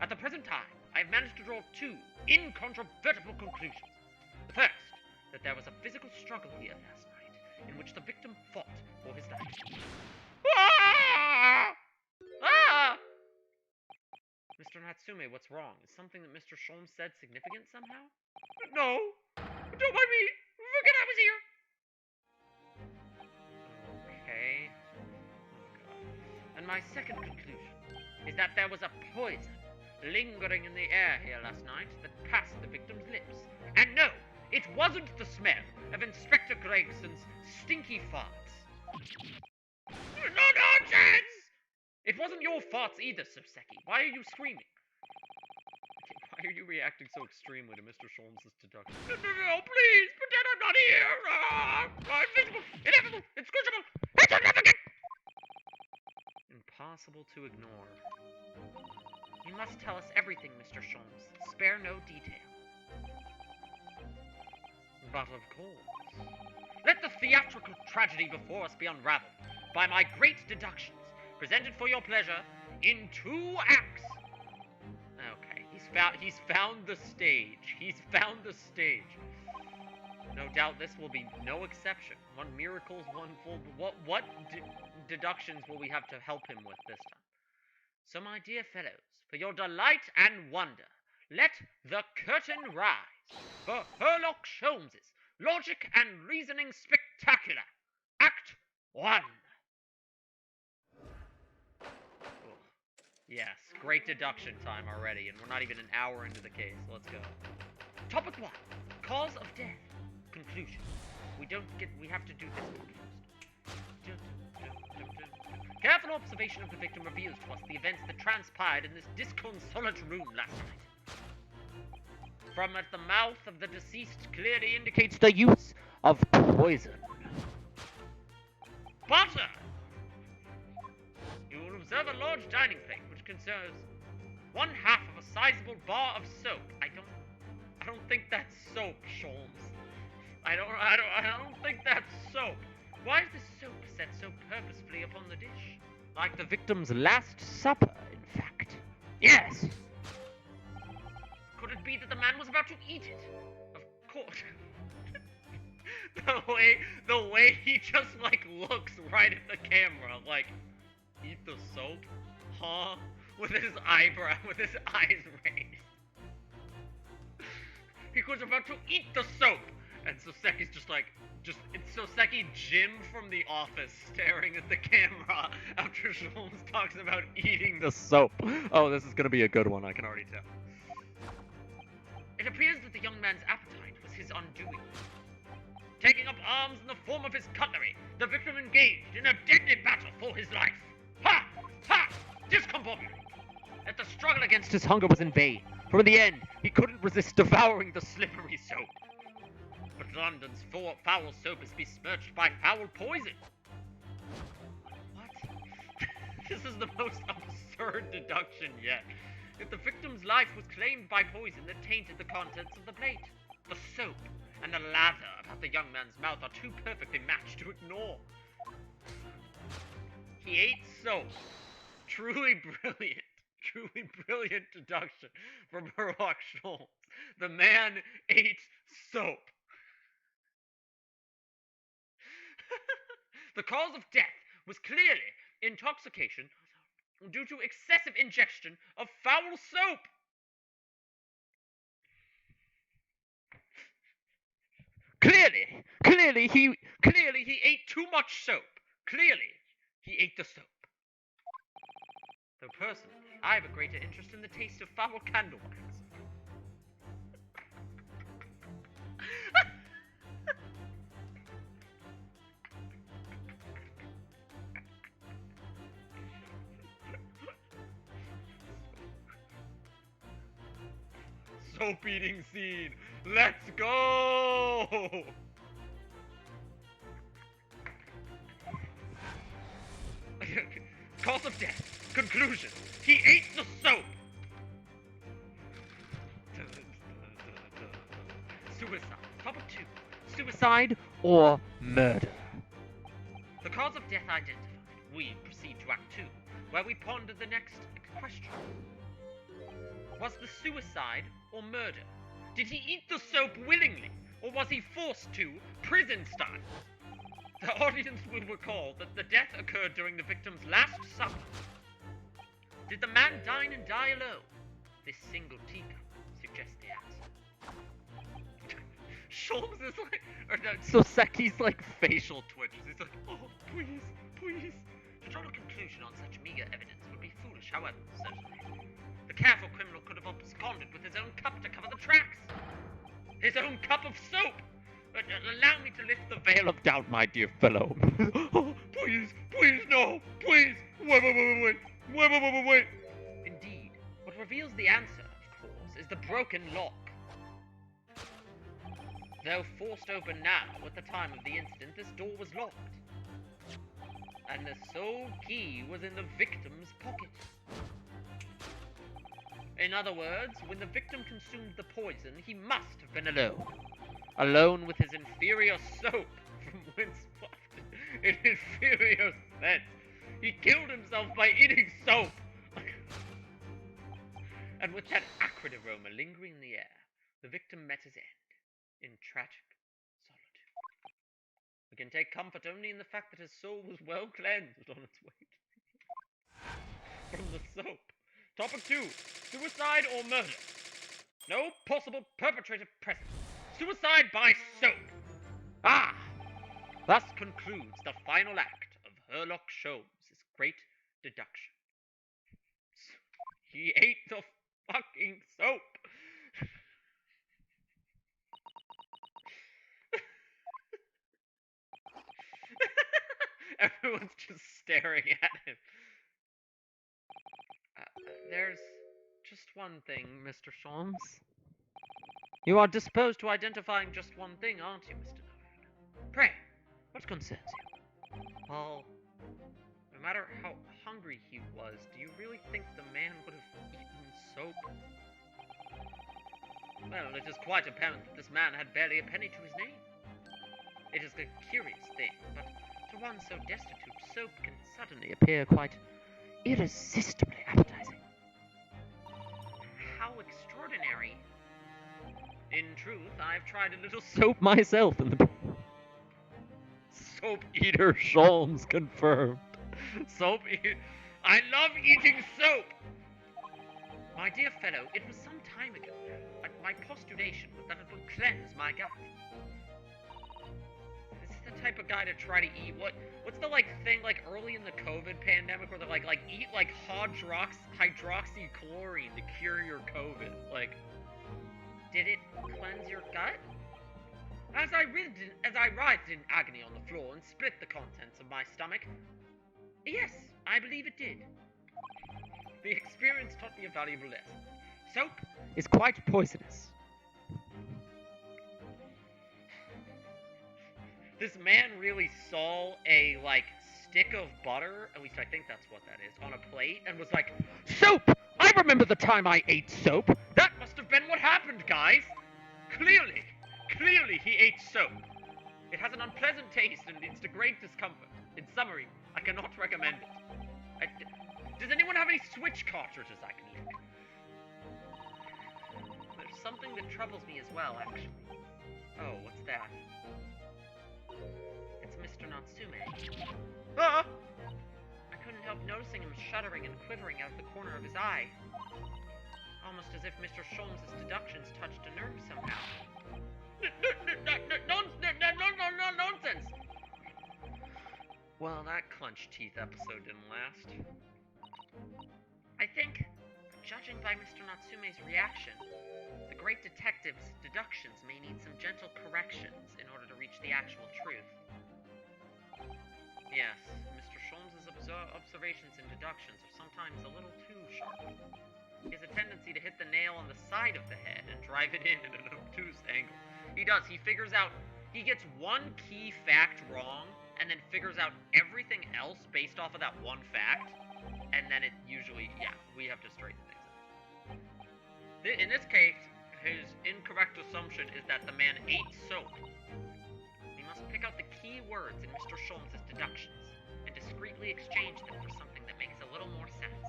At the present time, I have managed to draw 2 incontrovertible conclusions. The first, that there was a physical struggle here last night, in which the victim fought for his life. Ah! Ah! Mr. Natsume, what's wrong? Is something that Mr. Sholmes said significant somehow? No! Don't mind me! Forget I was here! Okay. Oh, God. And my second conclusion is that there was a poison lingering in the air here last night that passed the victim's lips. And no, it wasn't the smell of Inspector Gregson's stinky farts. No nonsense! It wasn't your farts either, Soseki. Why are you screaming? Why are you reacting so extremely to Mr. Sholmes' deduction? No, please! Pretend I'm not here! Invisible! Inevitable! Inscrutable! Insignificant! Impossible to ignore. You must tell us everything, Mr. Sholmes. Spare no detail. But of course. Let the theatrical tragedy before us be unraveled by my great deductions, presented for your pleasure in 2 acts. Okay, he's found the stage. He's found the stage. No doubt this will be no exception. What miracles, one full... What deductions will we have to help him with this time? So, my dear fellows, for your delight and wonder, let the curtain rise for Herlock Sholmes's Logic and Reasoning Spectacular, Act 1. Yes, great deduction time already, and we're not even an hour into the case. Let's go. Topic 1. Cause of death. Conclusion. We have to do this one first. Careful observation of the victim reveals to us the events that transpired in this disconsolate room last night. From at the mouth of the deceased clearly indicates the use of poison. Butter! You will observe a large dining plate which concerns 1/2 of a sizable bar of soap. I don't think that's soap, Sholmes. I don't think that's soap. Why is this soap set so purposefully upon the dish? Like the victim's last supper, in fact. Yes! Could it be that the man was about to eat it? Of course. the way he just, looks right at the camera, eat the soap? Huh? With his eyes raised. He was about to eat the soap! And Soseki's it's Soseki Jim from The Office staring at the camera after Sholmes talks about eating the soap. Oh, this is gonna be a good one, I can already tell. It appears that the young man's appetite was his undoing. Taking up arms in the form of his cutlery, the victim engaged in a deadly battle for his life. Ha! Ha! Discombobulated. Yet the struggle against his hunger was in vain, for in the end, he couldn't resist devouring the slippery soap. But London's foul soap is besmirched by foul poison. What? This is the most absurd deduction yet. If the victim's life was claimed by poison that tainted the contents of the plate, the soap and the lather about the young man's mouth are too perfectly matched to ignore. He ate soap. Truly brilliant deduction from Herlock Sholmes. The man ate soap. The cause of death was clearly intoxication due to excessive ingestion of foul soap. Clearly he ate too much soap. Clearly he ate the soap. Though personally, I have a greater interest in the taste of foul candle wax. Soap eating scene. Let's go! Cause of death. Conclusion. He ate the soap. Suicide. Topic 2. Suicide or murder? The cause of death identified. We proceed to Act 2, where we ponder the next question. Was the suicide or murder? Did he eat the soap willingly, or was he forced to, prison style? The audience will recall that the death occurred during the victim's last supper. Did the man dine and die alone? This single teacup suggests the answer. Sholmes is like, or no, Soseki's like facial twitches. He's like, oh, please, please. To draw a conclusion on such meager evidence would be foolish, however, certainly. The careful criminal could have absconded with his own cup to cover the tracks. His own cup of soap! Allow me to lift the veil of doubt, my dear fellow. Oh, please, please, no, please. Wait. Indeed, what reveals the answer, of course, is the broken lock. Though forced open now, at the time of the incident, this door was locked. And the sole key was in the victim's pocket. In other words, when the victim consumed the poison, he must have been alone. Alone with his inferior soap, from whence in inferior sense. He killed himself by eating soap. And with that acrid aroma lingering in the air, the victim met his end in tragic solitude. We can take comfort only in the fact that his soul was well cleansed on its way from the soap. Topic 2. Suicide or murder? No possible perpetrator present. Suicide by soap. Ah! Thus concludes the final act of Herlock Sholmes' great deduction. He ate the fucking soap. Everyone's just staring at him. There's just one thing, Mr. Sholmes. You are disposed to identifying just one thing, aren't you, Mr. Node? Pray, what concerns you? Well, no matter how hungry he was, do you really think the man would have eaten soap? Well, it is quite apparent that this man had barely a penny to his name. It is a curious thing, but to one so destitute, soap can suddenly appear quite irresistibly appetizing. How extraordinary. In truth, I've tried a little soap myself in the... Soap eater Sholmes confirmed. Soap eater... I love eating soap! My dear fellow, it was some time ago, but my postulation was that it would cleanse my gut. This is the type of guy to try to eat what's the thing early in the COVID pandemic where they're eat hydroxychloroquine to cure your COVID. Did it cleanse your gut? As I writhed in agony on the floor and split the contents of my stomach, yes, I believe it did. The experience taught me a valuable lesson. Soap is quite poisonous. This man really saw a, stick of butter, at least I think that's what that is, on a plate, and was like, soap! I remember the time I ate soap! That must have been what happened, guys! Clearly he ate soap. It has an unpleasant taste and leads to great discomfort. In summary, I cannot recommend it. Does anyone have any Switch cartridges I can lick? There's something that troubles me as well, actually. Oh, what's that? It's Mr. Natsume. Ah! I couldn't help noticing him shuddering and quivering out of the corner of his eye. Almost as if Mr. Sholmes' deductions touched a nerve somehow. Nonsense! Well, that clenched teeth episode didn't last. I think, judging by Mr. Natsume's reaction, the great detective's deductions may need some gentle corrections in order to reach the actual truth. Yes, Mr. Sholmes' observations and deductions are sometimes a little too sharp. He has a tendency to hit the nail on the side of the head and drive it in at an obtuse angle. He does. He gets one key fact wrong, and then figures out everything else based off of that one fact. and then it usually, yeah, we have to straighten things up. In this case, his incorrect assumption is that the man ate soap. We must pick out the key words in Mr. Sholmes' deductions and discreetly exchange them for something that makes a little more sense.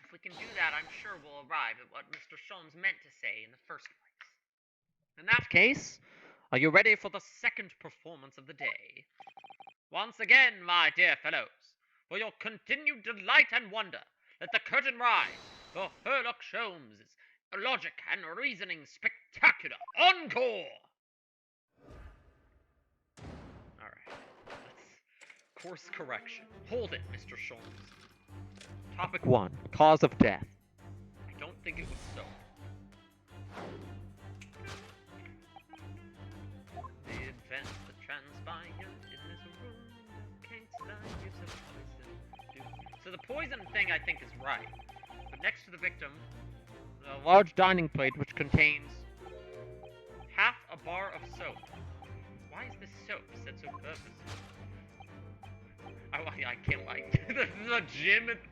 If we can do that, I'm sure we'll arrive at what Mr. Sholmes meant to say in the first place. In that case, are you ready for the second performance of the day? Once again, my dear fellows, for your continued delight and wonder, let the curtain rise for Sherlock Sholmes' logic and reasoning spectacular encore! Alright, let's course correction. Hold it, Mr. Sholmes. Topic 1, cause of death. I don't think it was soap. The events that transpired in this room, Kate's lives of poison. So the poison thing I think is right. But next to the victim, a large dining plate which contains half a bar of soap. Why is this soap said so purposely? I can't like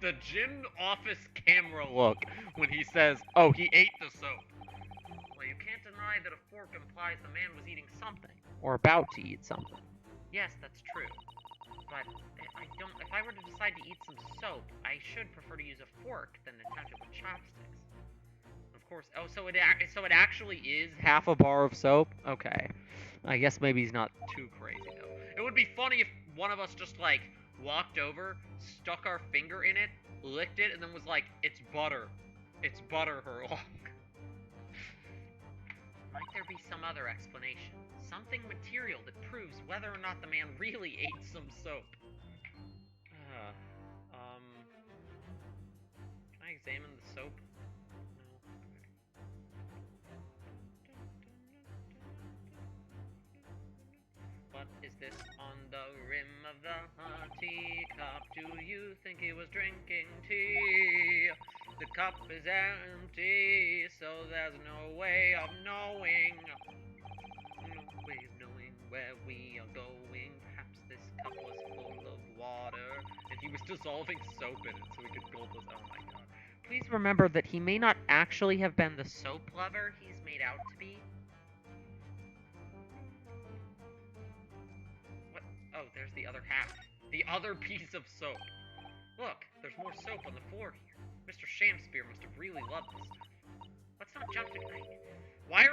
the gym office camera look when he says, "Oh, he ate the soap." Well, you can't deny that a fork implies the man was eating something or about to eat something. Yes, that's true. But if I were to decide to eat some soap, I should prefer to use a fork than attempt it with chopsticks. Of course. Oh, so it actually is half a bar of soap? Okay. I guess maybe he's not too crazy though. It would be funny if one of us just like walked over, stuck our finger in it, licked it, and then was like, "It's butter. It's butter, Herlock." Might there be some other explanation? Something material that proves whether or not the man really ate some soap. Can I examine the soap? No. What is this on the rim of the teacup? Do you think he was drinking tea? The cup is empty, so there's no way of knowing. No way of knowing where we are going. Perhaps this cup was full of water, and he was dissolving soap in it so he could gulp us. Oh my god. Please remember that he may not actually have been the soap lover he's made out to be. What? Oh, there's the other half. The other piece of soap. Look, there's more soap on the floor here. Mr. Shakespeare must have really loved this stuff. Let's not jump to why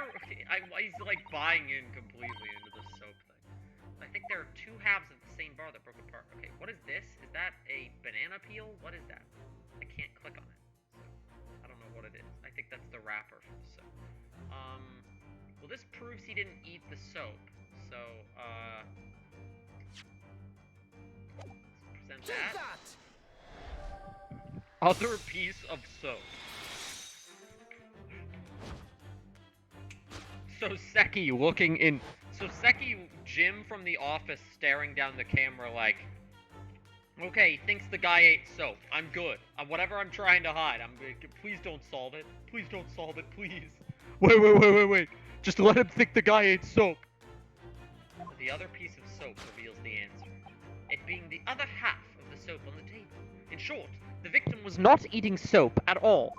he's like buying in completely into the soap thing. I think there are two halves of the same bar that broke apart. Okay, what is this? Is that a banana peel? What is that? I can't click on it. So I don't know what it is. I think that's the wrapper for the soap. Well, this proves he didn't eat the soap. So, let's present that. Other piece of soap. Soseki, Jim from The Office staring down the camera like, okay, thinks the guy ate soap. I'm good. Whatever I'm trying to hide, I'm good. Please don't solve it. Please don't solve it, please. Wait. Just let him think the guy ate soap. The other piece of soap reveals the answer. It being the other half of the soap on the table. In short, the victim was not eating soap at all.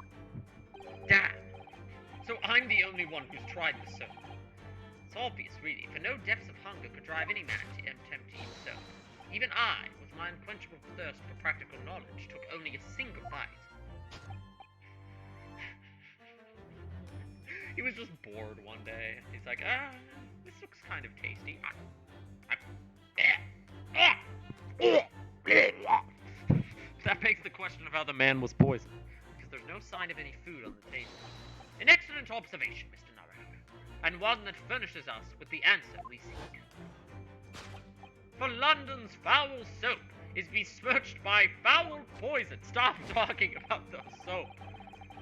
Damn. So I'm the only one who's tried the soap. It's obvious, really, for no depths of hunger could drive any man to attempt to eat soap. Even I, with my unquenchable thirst for practical knowledge, took only a single bite. He was just bored one day. He's like, this looks kind of tasty. That begs the question of how the man was poisoned, because there's no sign of any food on the table. An excellent observation, Mr. Narrator, and one that furnishes us with the answer we seek. For London's foul soap is besmirched by foul poison. Stop talking about the soap.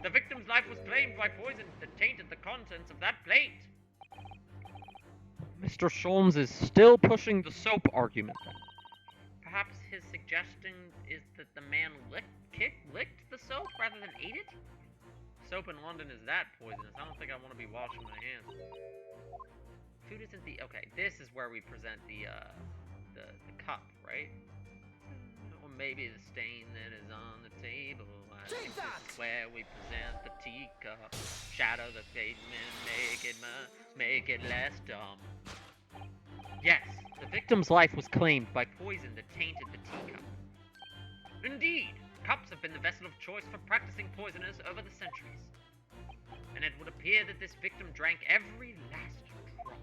The victim's life was claimed by poison that tainted the contents of that plate. Mr. Sholmes is still pushing the soap argument. Perhaps his suggestion is that the man licked the soap rather than ate it? Soap in London is that poisonous. I don't think I want to be washing my hands. Food isn't the... Okay, this is where we present the cup, right? maybe the stain that is on the table. I think this is where we present the teacup. Shadow the pavement, make it less dumb. Yes, the victim's life was claimed by poison that tainted the teacup. Indeed, cups have been the vessel of choice for practicing poisoners over the centuries. And it would appear that this victim drank every last drop.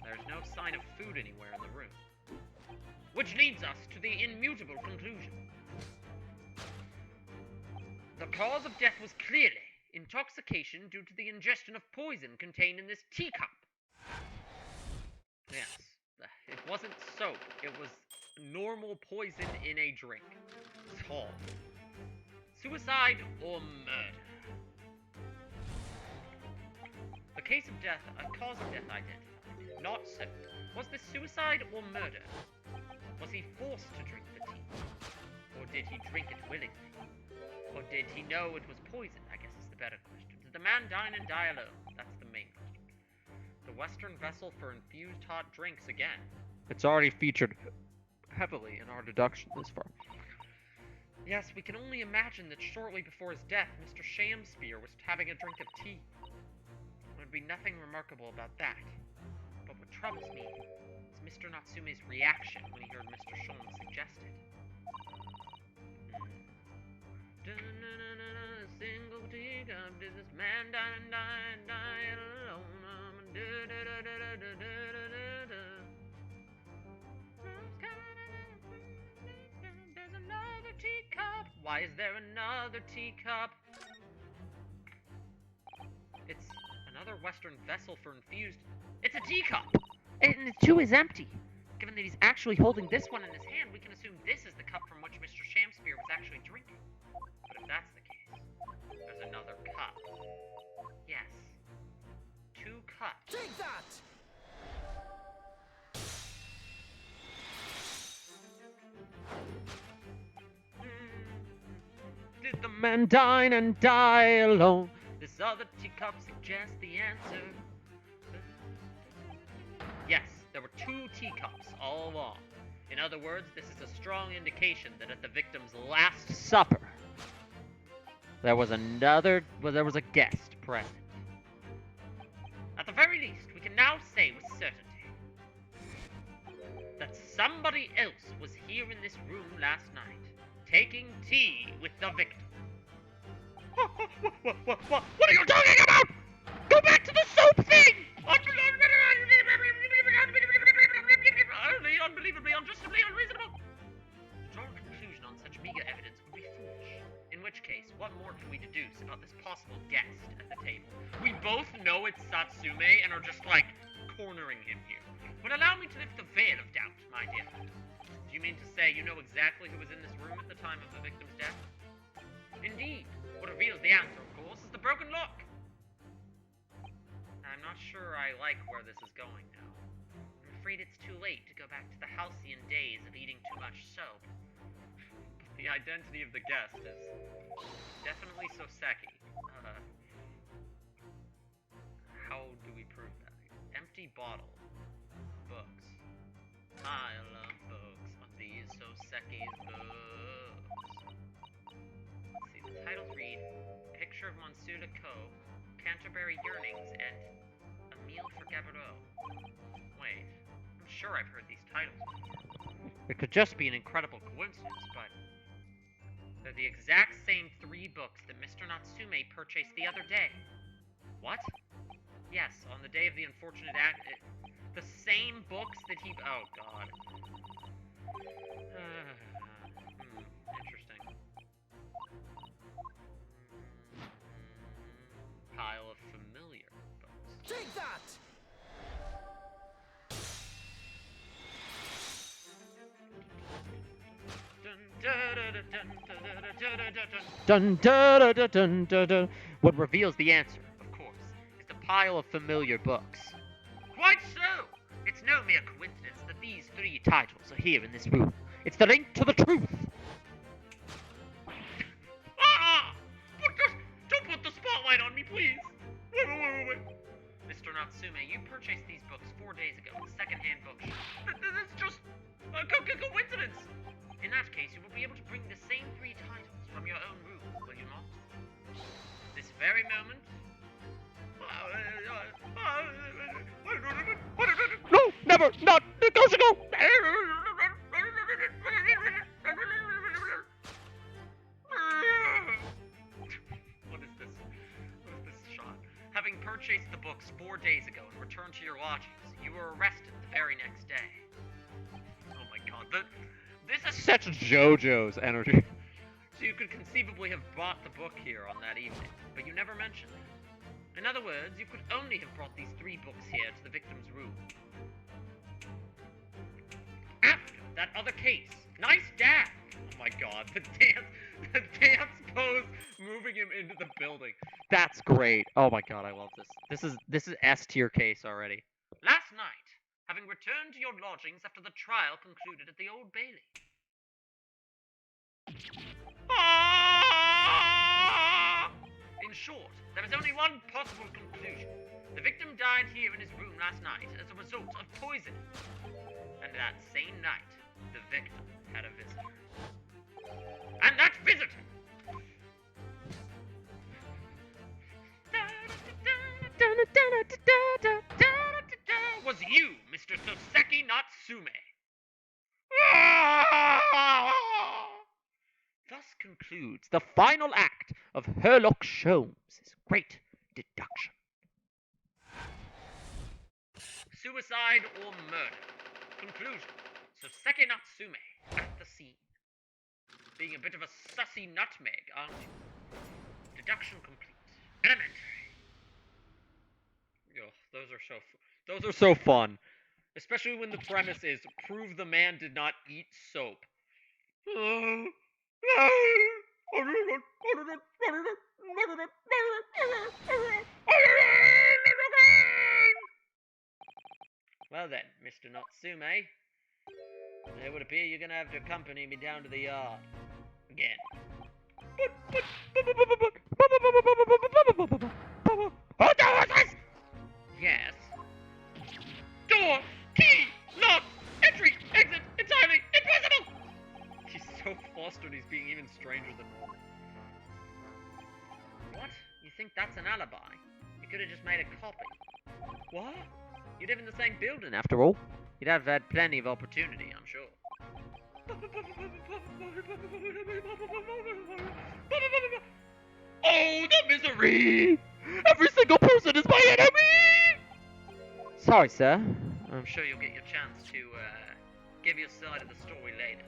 There's no sign of food anywhere in the room. Which leads us to the immutable conclusion. The cause of death was clearly intoxication due to the ingestion of poison contained in this teacup. Yes, it wasn't soap, it was normal poison in a drink. It's horrible. Suicide or murder? The cause of death identified. Not so. Was this suicide or murder? Was he forced to drink the tea? Or did he drink it willingly? Or did he know it was poison, I guess is the better question. Did the man dine and die alone? That's the main question. The Western vessel for infused hot drinks again. It's already featured heavily in our deduction this far. Yes, we can only imagine that shortly before his death, Mr. Shamspeare was having a drink of tea. There would be nothing remarkable about that. But what troubles me is Mr. Natsume's reaction when he heard Mr. Shulman suggested. Single teacup, does this man die alone? There's another teacup. Why is there another teacup? It's another Western vessel for infused. It's a teacup! And it too is empty. Given that he's actually holding this one in his hand, we can assume this is the cup from which Mr. Shamspeare was actually drinking. But if that's the case, there's another cup. Yes. 2 cups. Take that! Did the man dine and die alone? This other teacup suggests the answer. Yes, there were 2 teacups all along. In other words, this is a strong indication that at the victim's last supper, there was a guest present. At the very least, we can now say with certainty that somebody else was here in this room last night, taking tea with the victim. What are you talking about? Go back to the soap thing! Unbelievably, unjustably unreasonable. To draw a conclusion on such meager evidence would be foolish. In which case, what more can we deduce about this possible guest at the table? We both know it's Satsume and are just like cornering him here. But allow me to lift the veil of doubt, my dear. Do you mean to say you know exactly who was in this room at the time of the victim's death? Indeed. What reveals the answer, of course, is the broken lock. I'm not sure I like where this is going now. I'm afraid it's too late to go back to the halcyon days of eating too much soap. The identity of the guest is definitely Soseki. How do we prove that? Empty bottle. Books. I love books on these Soseki's books. Let's see, the titles read Picture of Monsieur Le Caux, Canterbury Yearnings, and A Meal for Gaboreau. Wait, I'm sure I've heard these titles before. It could just be an incredible coincidence, but they're the exact same 3 books that Mr. Natsume purchased the other day. What? Yes, on the day of the unfortunate act. The same books that he. Oh, God. Interesting. Pile of familiar books. Take that! Dun dun dun dun dun dun. What reveals the answer, of course, is the pile of familiar books. Quite so! It's no mere coincidence that these 3 titles are here in this room. It's the link to the truth! Ah! Don't put the spotlight on me, please! Wait. Mr. Natsume, you purchased these books 4 days ago in a second-hand bookshop. That's just a coincidence! In that case, case, you will be able to bring the same 3 titles from your own room, will you not? This very moment. No, never, not, goes ago. What is this? What is this shot? Having purchased the books 4 days ago and returned to your lodgings, you were arrested the very next day. Oh my god, this is such JoJo's energy. So you could conceivably have bought the book here on that evening, but you never mentioned it. In other words, you could only have brought these 3 books here to the victim's room. After that other case. Nice dad! Oh my god, the dance pose moving him into the building. That's great. Oh my god, I love this. This is S tier case already. Last night, having returned to your lodgings after the trial concluded at the Old Bailey. In short, there is only one possible conclusion. The victim died here in his room last night as a result of poisoning. And that same night, the victim had a visitor. And that visitor was you, Mr. Soseki Natsume. Thus concludes the final act of Sherlock Holmes' great deduction. Suicide or murder? Conclusion. Soseki Natsume at the scene. Being a bit of a sussy nutmeg, aren't you? Deduction complete. Elementary. Oh, those are so fun. Especially when the premise is prove the man did not eat soap. Well then, Mr. Natsume, it would appear you're gonna have to accompany me down to the yard. Again. Yes. Door! Key! Lock! Entry! Exit! Entirely impossible! He's so flustered he's being even stranger than normal. What? You think that's an alibi? You could have just made a copy. What? You live in the same building, after all. You'd have had plenty of opportunity, I'm sure. Oh, the misery! Every single person is my enemy! Sorry, sir. I'm sure you'll get your chance to, give your side of the story later.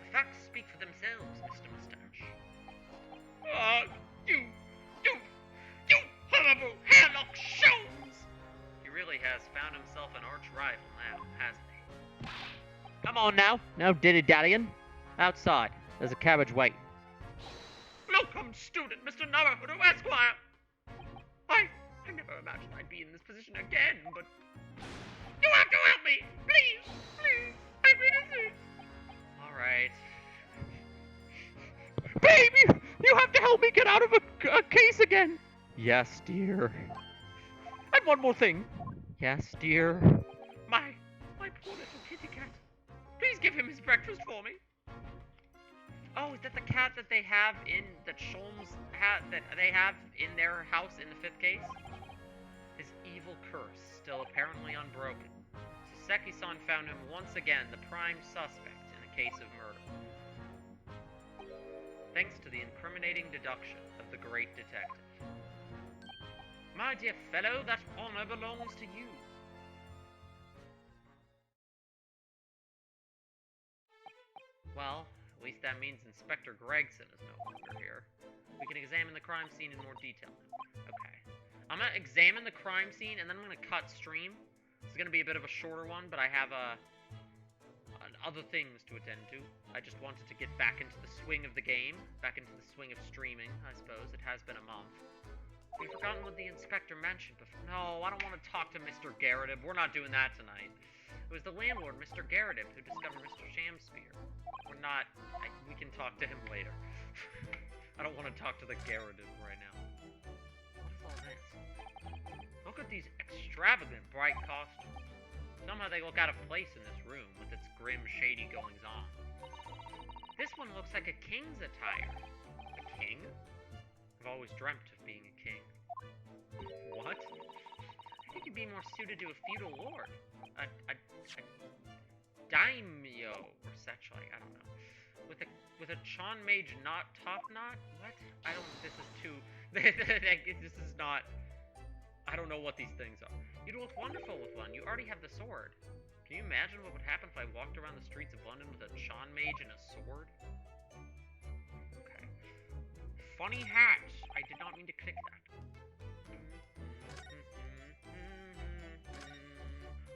The facts speak for themselves, Mr. Mustache. You horrible Sherlock Holmes! He really has found himself an arch rival now, hasn't he? Come on now, no dilly-dallying. Outside, there's a carriage waiting. Welcome, student, Mr. Naruhodo Esquire! I never imagined I'd be in this position again, but... You have to help me! Please! I'm innocent! Alright. Baby! You have to help me get out of a case again! Yes, dear. And one more thing. Yes, dear. My poor little kitty cat. Please give him his breakfast for me. Oh, is that the cat that they have that Sholmes have in their house in the 5th case? His evil curse, still apparently unbroken. Soseki-san found him once again the prime suspect in a case of murder. Thanks to the incriminating deduction of the great detective. My dear fellow, that honor belongs to you. Well, at least that means Inspector Gregson is no longer here. We can examine the crime scene in more detail. Okay. I'm gonna examine the crime scene, and then I'm gonna cut stream. It's gonna be a bit of a shorter one, but I have other things to attend to. I just wanted to get back into the swing of the game, back into the swing of streaming, I suppose. It has been a month. We've forgotten what the inspector mentioned before. No, I don't want to talk to Mr. Garrett. We're not doing that tonight. It was the landlord, Mr. Garrett, who discovered Mr. Shamspear. We're not... we can talk to him later. I don't want to talk to the Garrett right now. What's all this? Look at these extravagant bright costumes. Somehow they look out of place in this room with its grim, shady goings-on. This one looks like a king's attire. A king? I've always dreamt of being a king. What? I think you'd be more suited to a feudal lord. A daimyo, or such like, I don't know. With a Chan Mage not top knot? What? I don't, this is too, this is not, I don't know what these things are. You'd look wonderful with one. You already have the sword. Can you imagine what would happen if I walked around the streets of London with a Chan Mage and a sword? Okay. Funny hat. I did not mean to click that.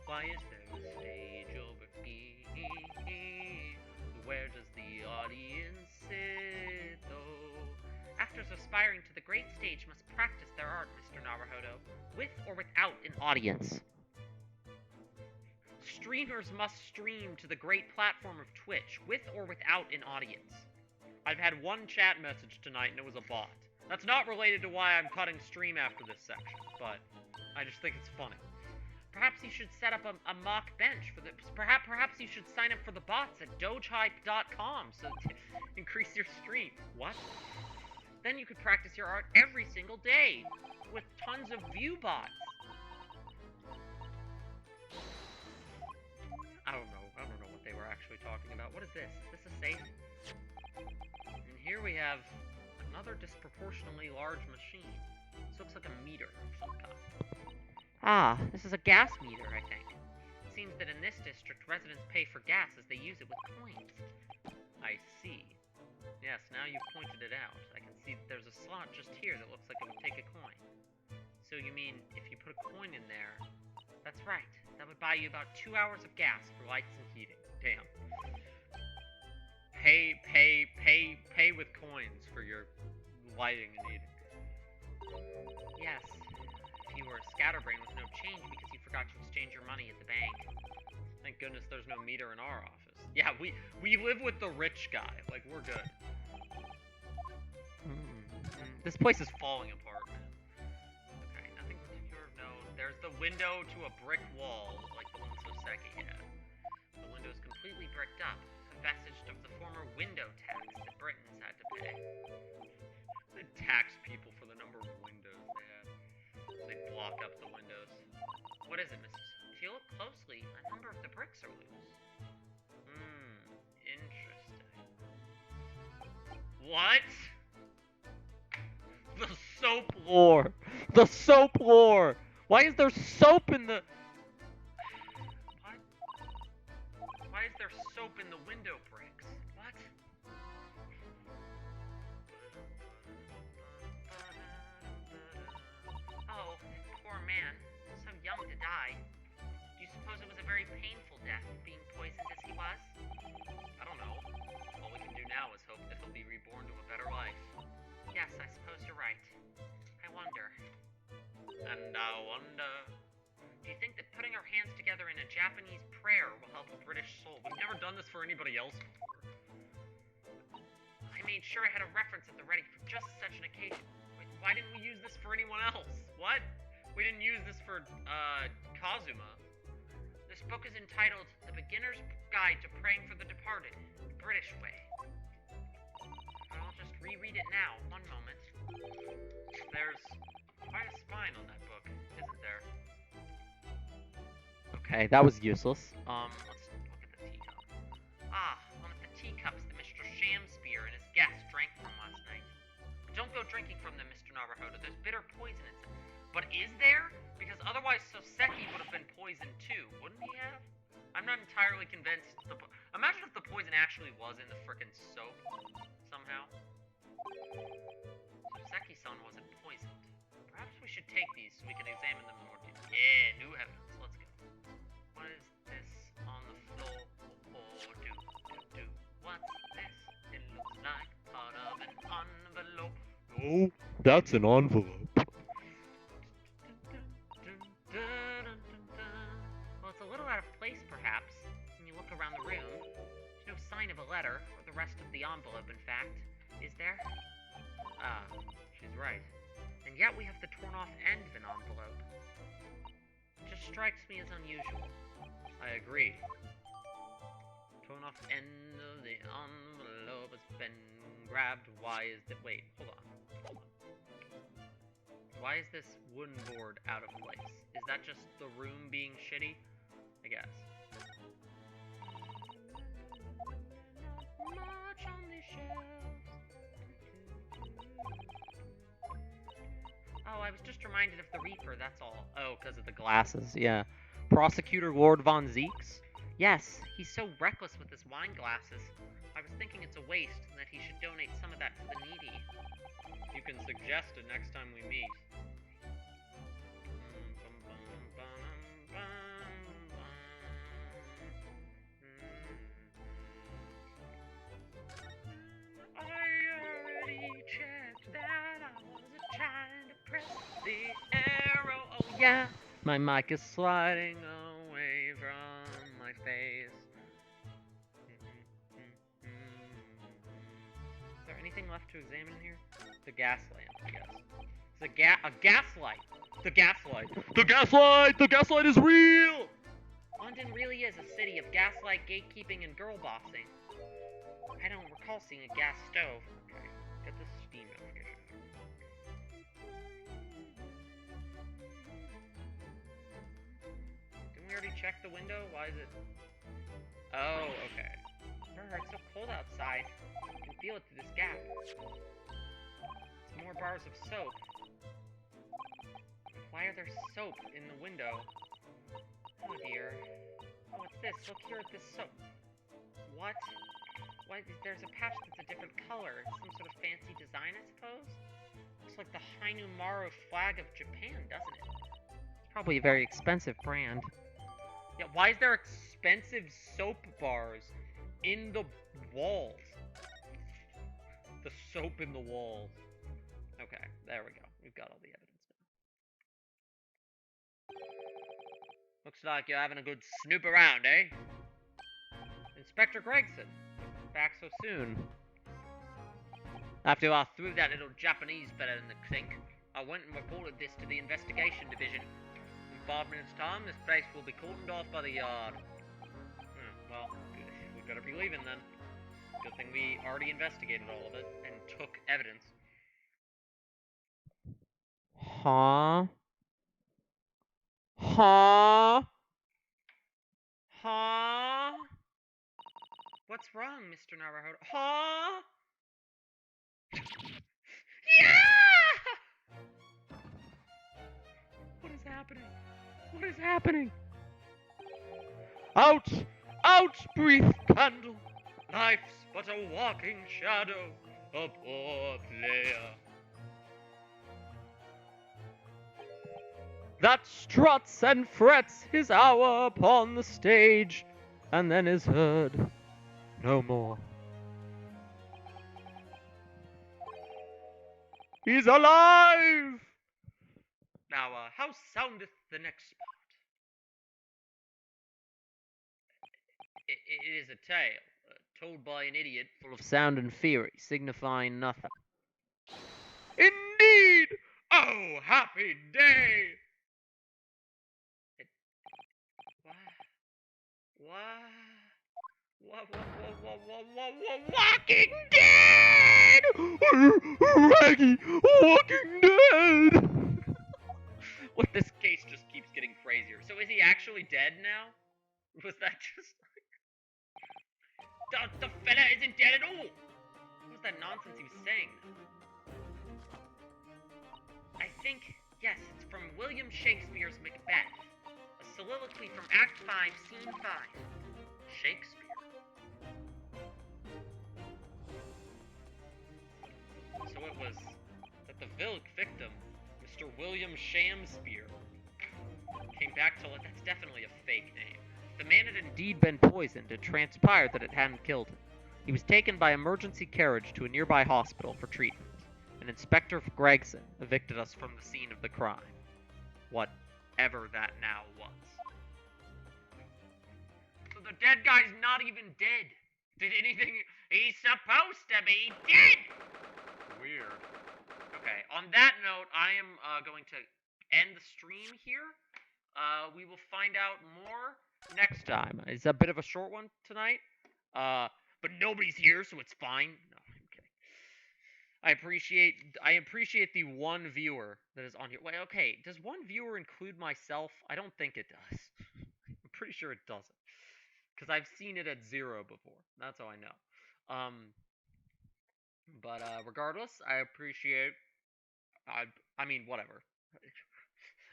Why is there a stage over here? Where does the audience sit, though? Actors aspiring to the great stage must practice their art, Mr. Naruhodo, with or without an audience. Streamers must stream to the great platform of Twitch, with or without an audience. I've had one chat message tonight, and it was a bot. That's not related to why I'm cutting stream after this section, but I just think it's funny. Perhaps you should set up a mock bench for the. Perhaps you should sign up for the bots at dogehype.com so to increase your stream. What? Then you could practice your art every single day with tons of view bots. I don't know what they were actually talking about. What is this? Is this a safe? And here we have another disproportionately large machine. This looks like a meter of some kind. Ah, this is a gas meter, I think. It seems that in this district, residents pay for gas as they use it with coins. I see. Yes, now you've pointed it out. I can see that there's a slot just here that looks like it would take a coin. So you mean, if you put a coin in there... That's right. That would buy you about 2 hours of gas for lights and heating. Damn. Pay with coins for your lighting and heating. Yes. You were a scatterbrain with no change because you forgot to exchange your money at the bank. Thank goodness there's no meter in our office. Yeah, we live with the rich guy. Like, we're good. This place is falling apart, man. Okay, nothing particular of note. There's the window to a brick wall, like the one Soseki had. The window is completely bricked up, a vestige of the former window tax that Britons had to pay. They tax people for the number of windows they had. They block up the windows. What is it, Mrs. If you look closely, a number of the bricks are loose. Interesting. What? The soap lore! The soap lore! Why is there soap in the... What? Why is there soap in the window bricks? What? Oh, poor man. So young to die. Do you suppose it was a very painful death, being poisoned as he was? I don't know. All we can do now is hope that he'll be reborn to a better life. Yes, I suppose you're right. I wonder. And I wonder... Do you think that putting our hands together in a Japanese prayer will help a British soul? We've never done this for anybody else before. I made sure I had a reference at the ready for just such an occasion. Wait, why didn't we use this for anyone else? What? We didn't use this for, Kazuma. This book is entitled The Beginner's Guide to Praying for the Departed, British Way. I'll just reread it now. One moment. There's quite a spine on that book, isn't there? Okay, that was useless. Let's look at the teacup. Ah, one of the teacups that Mr. Shamspear and his guests drank from last night. Don't go drinking from them, Mr. Naruhodo. There's bitter poison in them. But is there? Because otherwise Soseki would have been poisoned too, wouldn't he have? I'm not entirely convinced. Imagine if the poison actually was in the frickin' soap somehow. Soseki-san wasn't poisoned. Perhaps we should take these so we can examine them in more detail. Yeah, new evidence. Let's go. What is this on the floor? Oh, what's this? It looks like part of an envelope. Oh, that's an envelope. Well, it's a little out of place, perhaps. When you look around the room, there's no sign of a letter, or the rest of the envelope, in fact. Is there? Ah, she's right. And yet we have the torn-off end of an envelope. It just strikes me as unusual. I agree. Torn off end of the envelope has been grabbed. Why is that? Wait, hold on. Why is this wooden board out of place? Is that just the room being shitty? I guess. Much on the shelves. Oh, I was just reminded of the Reaper, that's all. Oh, because of the glasses, yeah. Prosecutor Lord Von Zeeks? Yes, he's so reckless with his wine glasses. I was thinking it's a waste and that he should donate some of that to the needy. You can suggest it next time we meet. I already checked that I wasn't trying to press the arrow. Oh yeah, my mic is sliding away from my face. Is there anything left to examine here? The gas lamp, I guess. It's a gaslight. The gaslight. The gaslight! The gaslight is real! London really is a city of gaslight, gatekeeping, and girl bossing. I don't recall seeing a gas stove. Okay, get the Steam notification. Didn't we already check the window? Why is it... Oh, okay. Brr, it's so cold outside. I can feel it through this gap. It's more bars of soap. Why are there soap in the window? Oh dear. Oh, what's this? Look here at this soap. What? Why, there's a patch that's a different color. Some sort of fancy design, I suppose? Looks like the Hainumaru flag of Japan, doesn't it? It's probably a very expensive brand. Yeah, why is there expensive soap bars in the walls? The soap in the walls. Okay, there we go. We've got all the evidence now. Looks like you're having a good snoop around, eh? Inspector Gregson. Back so soon. After I threw that little Japanese fella in the sink, I went and reported this to the investigation division. In 5 minutes' time, this place will be cordoned off by the yard. Well, we better be leaving then. Good thing we already investigated all of it and took evidence. Huh? Huh? Huh? What's wrong, Mr. Naruhodo? Huh? Yeah! What is happening? What is happening? Out! Out, brief candle! Life's but a walking shadow, a poor player. That struts and frets his hour upon the stage, and then is heard no more. He's alive! Now, how soundeth the next spot? It is a tale, told by an idiot, full of sound and fury, signifying nothing. Indeed! Oh, happy day! Walking Dead! Raggy, Walking Dead! What, this case just keeps getting crazier. So is he actually dead now? Was that just like... The fella isn't dead at all! What was that nonsense he was saying? I think, yes, it's from William Shakespeare's Macbeth. A soliloquy from Act 5, Scene 5. Shakespeare. So it was that the victim, Mr. William Shamspeare, came back to... That's definitely a fake name. The man had indeed been poisoned. It transpired that it hadn't killed him. He was taken by emergency carriage to a nearby hospital for treatment. And Inspector Gregson evicted us from the scene of the crime. Whatever that now was. So the dead guy's not even dead. Did anything... He's supposed to be dead! Weird. Okay, on that note, I am going to end the stream here. We will find out more next time. It's a bit of a short one tonight. But nobody's here, so it's fine. No, I'm kidding. I appreciate the one viewer that is on here. Wait, okay, does one viewer include myself? I don't think it does. I'm pretty sure it doesn't. Because I've seen it at 0 before. That's how I know. But regardless, I appreciate. I mean, whatever.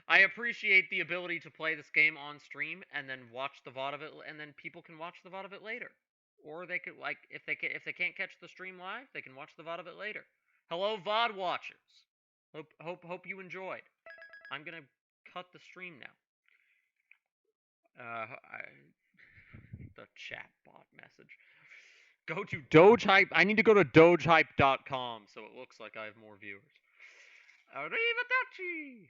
I appreciate the ability to play this game on stream and then watch the VOD of it, and then people can watch the VOD of it later, or they could like if they can't catch the stream live, they can watch the VOD of it later. Hello, VOD watchers. Hope you enjoyed. I'm gonna cut the stream now. The chat bot message. Go to Doge Hype. I need to go to dogehype.com so it looks like I have more viewers. Arrivederci.